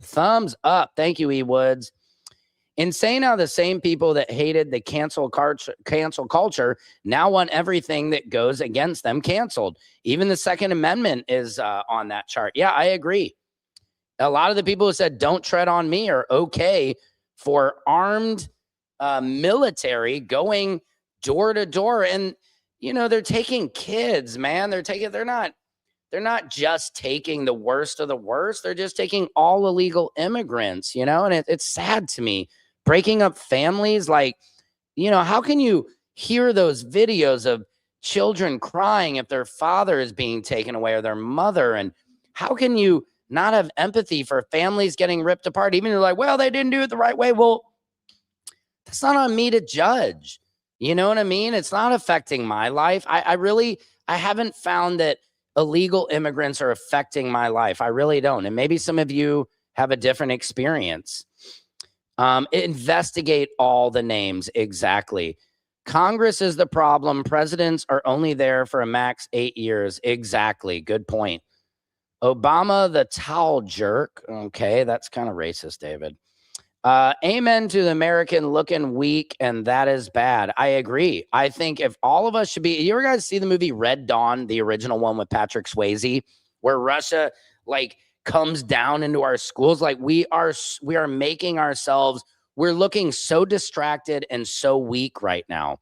Thumbs up. Thank you, E. Woods. Insane how the same people that hated the cancel culture now want everything that goes against them canceled. Even the Second Amendment is on that chart. Yeah, I agree. A lot of the people who said don't tread on me are okay for armed military going door to door. And, you know, they're taking kids, man. They're not just taking the worst of the worst. They're just taking all illegal immigrants, you know, and it's sad to me. Breaking up families, like, you know, how can you hear those videos of children crying if their father is being taken away or their mother? And how can you not have empathy for families getting ripped apart? Even you're like, well, they didn't do it the right way. Well, that's not on me to judge. You know what I mean? It's not affecting my life. I haven't found that illegal immigrants are affecting my life. I really don't. And maybe some of you have a different experience. Investigate all the names. Exactly. Congress is the problem. Presidents are only there for a max 8 years. Exactly. Good point. Obama, the towel jerk. Okay, that's kind of racist, David. Amen to the American looking weak, and that is bad. I agree. I think if all of us should be, you ever guys see the movie Red Dawn, the original one with Patrick Swayze, where Russia like comes down into our schools? Like we are making ourselves, we're looking so distracted and so weak right now.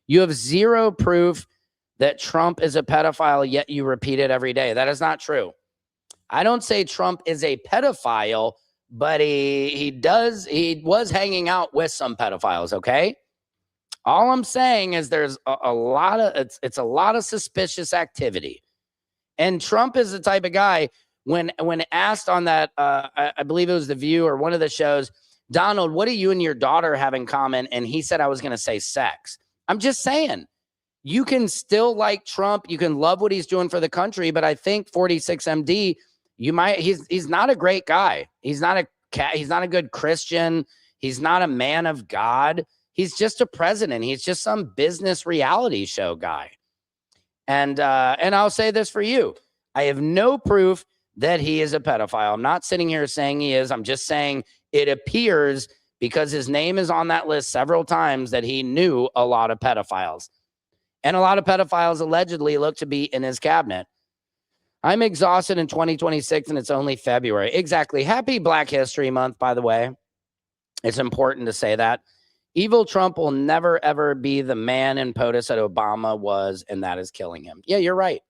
You have zero proof that Trump is a pedophile, yet you repeat it every day. That is not true. I don't say Trump is a pedophile, but he was hanging out with some pedophiles, okay? All I'm saying is there's a lot of it's a lot of suspicious activity. And Trump is the type of guy when asked on that I believe it was The View or one of the shows, Donald, what do you and your daughter have in common? And he said I was going to say sex. I'm just saying, you can still like Trump, you can love what he's doing for the country, but I think 46MD, he's not a great guy. He's not a good Christian. He's not a man of God. He's just a president. He's just some business reality show guy. And I'll say this for you. I have no proof that he is a pedophile. I'm not sitting here saying he is. I'm just saying it appears, because his name is on that list several times, that he knew a lot of pedophiles. And a lot of pedophiles allegedly look to be in his cabinet. I'm exhausted in 2026 and it's only February. Exactly. Happy Black History Month, by the way. It's important to say that. Evil Trump will never, ever be the man in POTUS that Obama was, and that is killing him. Yeah, you're right.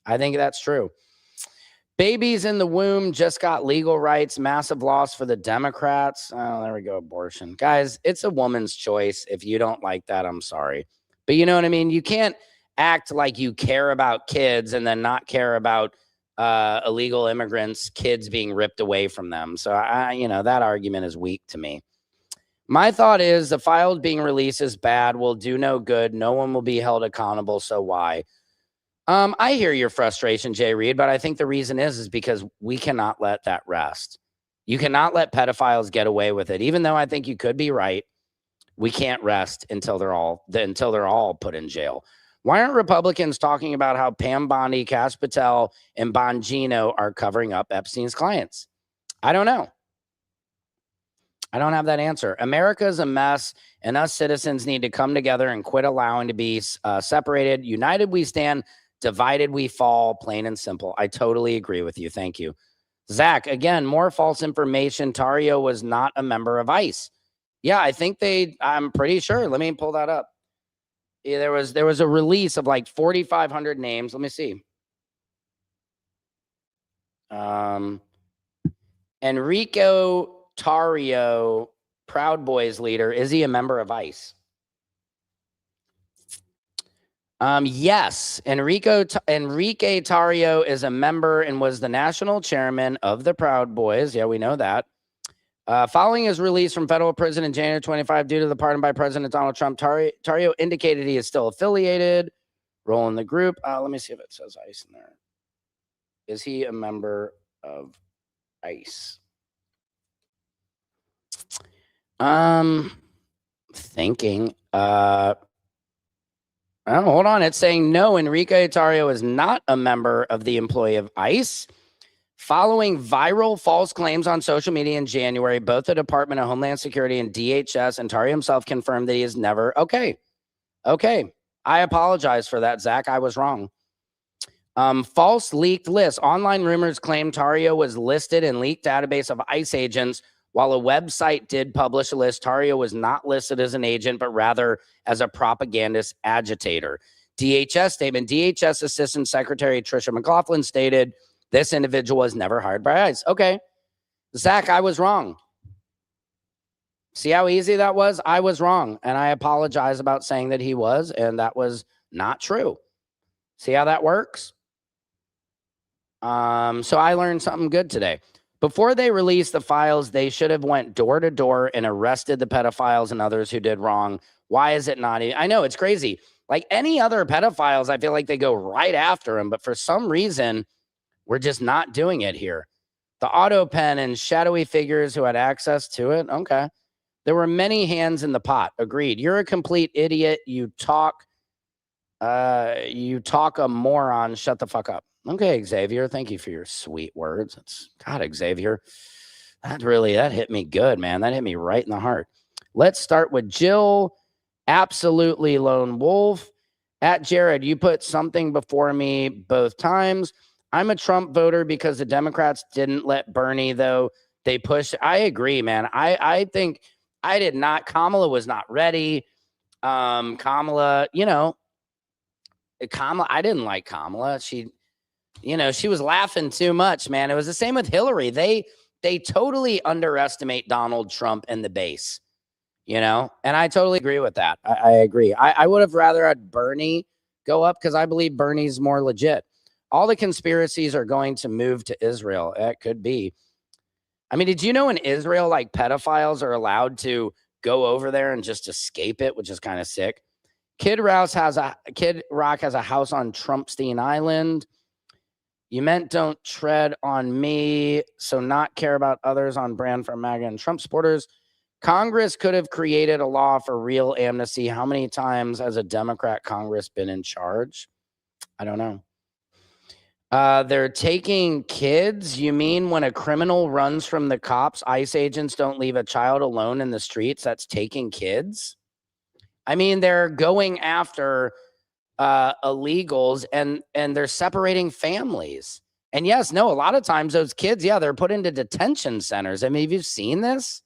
I think that's true. Babies in the womb just got legal rights. Massive loss for the Democrats. Oh, there we go. Abortion. Guys, it's a woman's choice. If you don't like that, I'm sorry. But you know what I mean? You can't act like you care about kids and then not care about illegal immigrants, kids being ripped away from them. So, that argument is weak to me. My thought is the files being released is bad, will do no good. No one will be held accountable. So why? I hear your frustration, Jay Reed, but I think the reason is because we cannot let that rest. You cannot let pedophiles get away with it. Even though I think you could be right, we can't rest until they're all put in jail. Why aren't Republicans talking about how Pam Bondi, Cash Patel, and Bongino are covering up Epstein's clients? I don't know. I don't have that answer. America is a mess, and us citizens need to come together and quit allowing to be separated. United we stand, divided we fall, plain and simple. I totally agree with you. Thank you. Zach, again, more false information. Tarrio was not a member of ICE. Yeah, I think I'm pretty sure. Let me pull that up. Yeah, there was a release of like 4,500 names. Let me see. Enrico Tarrio, Proud Boys leader. Is he a member of ICE? Yes. Enrique Tarrio is a member and was the national chairman of the Proud Boys. Yeah, we know that. Following his release from federal prison in January 25 due to the pardon by President Donald Trump, Tarrio indicated he is still affiliated, role in the group. Let me see if it says ICE in there. Is he a member of ICE? Thinking. Oh, hold on. It's saying no, Enrique Tarrio is not a member of the employee of ICE. Following viral false claims on social media in January, both the Department of Homeland Security and DHS and Tarrio himself confirmed that he is never. Okay. I apologize for that, Zach. I was wrong. False leaked list. Online rumors claim Tarrio was listed in leaked database of ICE agents. While a website did publish a list, Tarrio was not listed as an agent, but rather as a propagandist agitator. DHS statement. DHS Assistant Secretary Tricia McLaughlin stated, this individual was never hired by ICE. Okay. Zach, I was wrong. See how easy that was? I was wrong. And I apologize about saying that he was, and that was not true. See how that works? So I learned something good today. Before they released the files, they should have went door to door and arrested the pedophiles and others who did wrong. Why is it not? I know it's crazy. Like any other pedophiles, I feel like they go right after him, but for some reason, we're just not doing it here. The auto pen and shadowy figures who had access to it. Okay. There were many hands in the pot. Agreed. You're a complete idiot. You talk a moron. Shut the fuck up. Okay, Xavier. Thank you for your sweet words. God, Xavier. That hit me good, man. That hit me right in the heart. Let's start with Jill. Absolutely lone wolf. At Jared, you put something before me both times. I'm a Trump voter because the Democrats didn't let Bernie, though. They pushed. I agree, man. I think I did not. Kamala was not ready. Kamala, I didn't like Kamala. She was laughing too much, man. It was the same with Hillary. They totally underestimate Donald Trump and the base, and I totally agree with that. I agree. I would have rather had Bernie go up because I believe Bernie's more legit. All the conspiracies are going to move to Israel. It could be. I mean, did you know in Israel, like pedophiles are allowed to go over there and just escape it, which is kind of sick. Kid Rock has a house on Trumpstein Island. You meant don't tread on me, so not care about others on brand for MAGA and Trump supporters. Congress could have created a law for real amnesty. How many times has a Democrat Congress been in charge? I don't know. They're taking kids. You mean when a criminal runs from the cops, ICE agents don't leave a child alone in the streets? That's taking kids? I mean, they're going after illegals and they're separating families. And yes, no, a lot of times those kids, they're put into detention centers. I mean, have you seen this?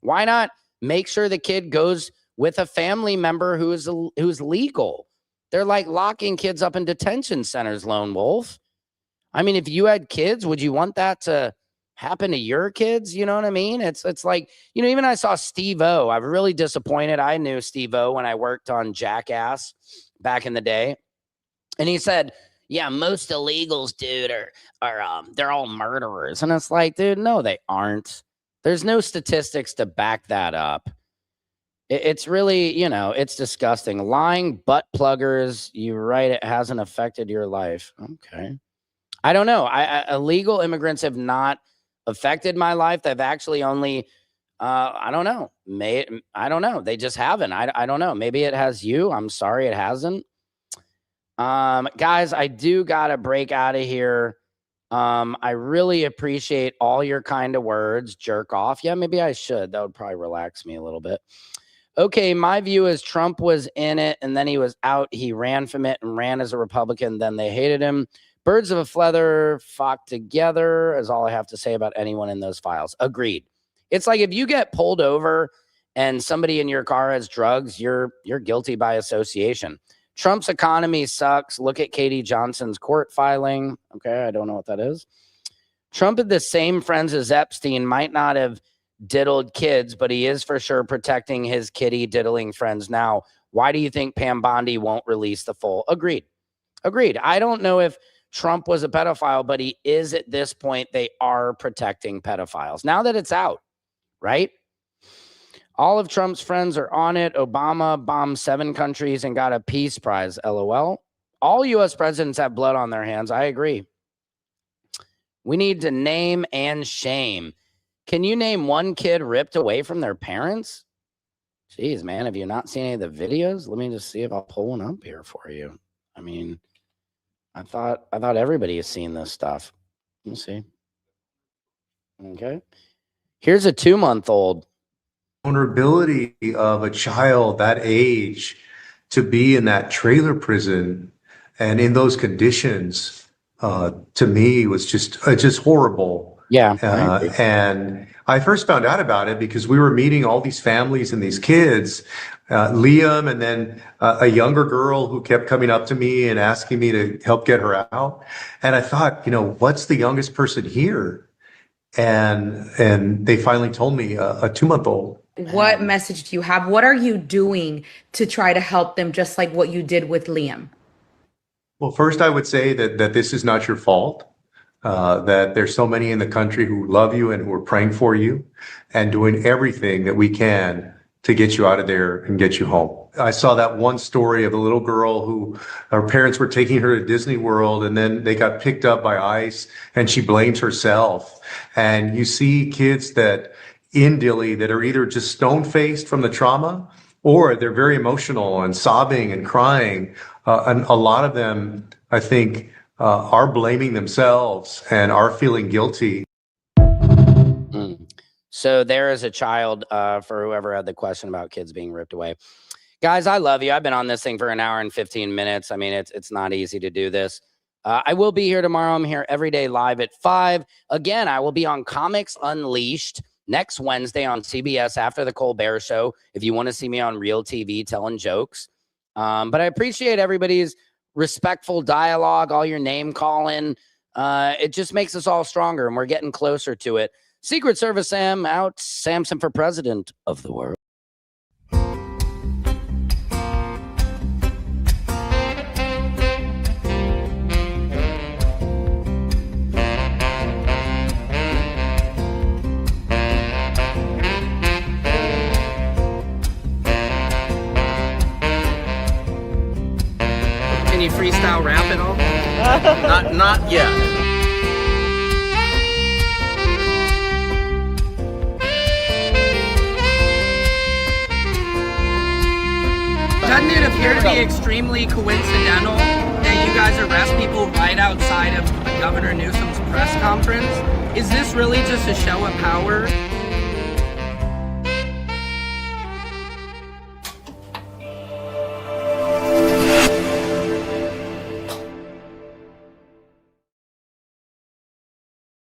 Why not make sure the kid goes with a family member who's legal? They're like locking kids up in detention centers, Lone Wolf. I mean, if you had kids, would you want that to happen to your kids? You know what I mean? It's like, even I saw Steve-O. I'm really disappointed. I knew Steve-O when I worked on Jackass back in the day. And he said, yeah, most illegals, dude, are they're all murderers. And it's like, dude, no, they aren't. There's no statistics to back that up. It's really, it's disgusting. Lying butt pluggers. You're right. It hasn't affected your life. Okay. I don't know. Illegal immigrants have not affected my life. They've actually only, I don't know. I don't know. They just haven't. I don't know. Maybe it has you. I'm sorry it hasn't. Guys, I do got to break out of here. I really appreciate all your kind of words. Jerk off. Yeah, maybe I should. That would probably relax me a little bit. Okay, my view is Trump was in it and then he was out. He ran from it and ran as a Republican. Then they hated him. Birds of a feather flock together is all I have to say about anyone in those files. Agreed. It's like if you get pulled over and somebody in your car has drugs, you're guilty by association. Trump's economy sucks. Look at Katie Johnson's court filing. Okay, I don't know what that is. Trump had the same friends as Epstein, might not have diddled kids, but he is for sure protecting his kitty diddling friends now. Why do you think Pam Bondi won't release the full? Agreed. I don't know if Trump was a pedophile, but he is at this point. They are protecting pedophiles now that it's out, right? All of Trump's friends are on it. Obama bombed 7 countries and got a peace prize. LOL. All U.S. presidents have blood on their hands. I agree. We need to name and shame. Can you name one kid ripped away from their parents? Jeez, man, have you not seen any of the videos? Let me just see if I'll pull one up here for you. I mean, I thought everybody has seen this stuff. Let's see. Okay. Here's a 2-month-old. Vulnerability of a child that age to be in that trailer prison and in those conditions, to me was just horrible. Yeah. And I first found out about it because we were meeting all these families and these kids, Liam, and then a younger girl who kept coming up to me and asking me to help get her out. And I thought, what's the youngest person here? And they finally told me a 2-month-old. What message do you have? What are you doing to try to help them, just like what you did with Liam? Well, first, I would say that this is not your fault, that there's so many in the country who love you and who are praying for you and doing everything that we can to get you out of there and get you home. I saw that one story of a little girl who her parents were taking her to Disney World and then they got picked up by ICE and she blamed herself. And you see kids that in Dilley that are either just stone-faced from the trauma or they're very emotional and sobbing and crying. And a lot of them, I think, are blaming themselves and are feeling guilty. So there is a child for whoever had the question about kids being ripped away. Guys, I love you. I've been on this thing for an hour and 15 minutes. I mean, it's not easy to do this. I will be here tomorrow. I'm here every day live at 5. Again, I will be on Comics Unleashed next Wednesday on CBS after the Colbert Show. If you want to see me on real TV telling jokes. But I appreciate everybody's respectful dialogue, all your name calling. It just makes us all stronger, and we're getting closer to it. Secret Service Sam out. Samson for president of the world. Can you freestyle rap at all? Not yet. Doesn't it appear to be extremely coincidental that you guys arrest people right outside of Governor Newsom's press conference? Is this really just a show of power?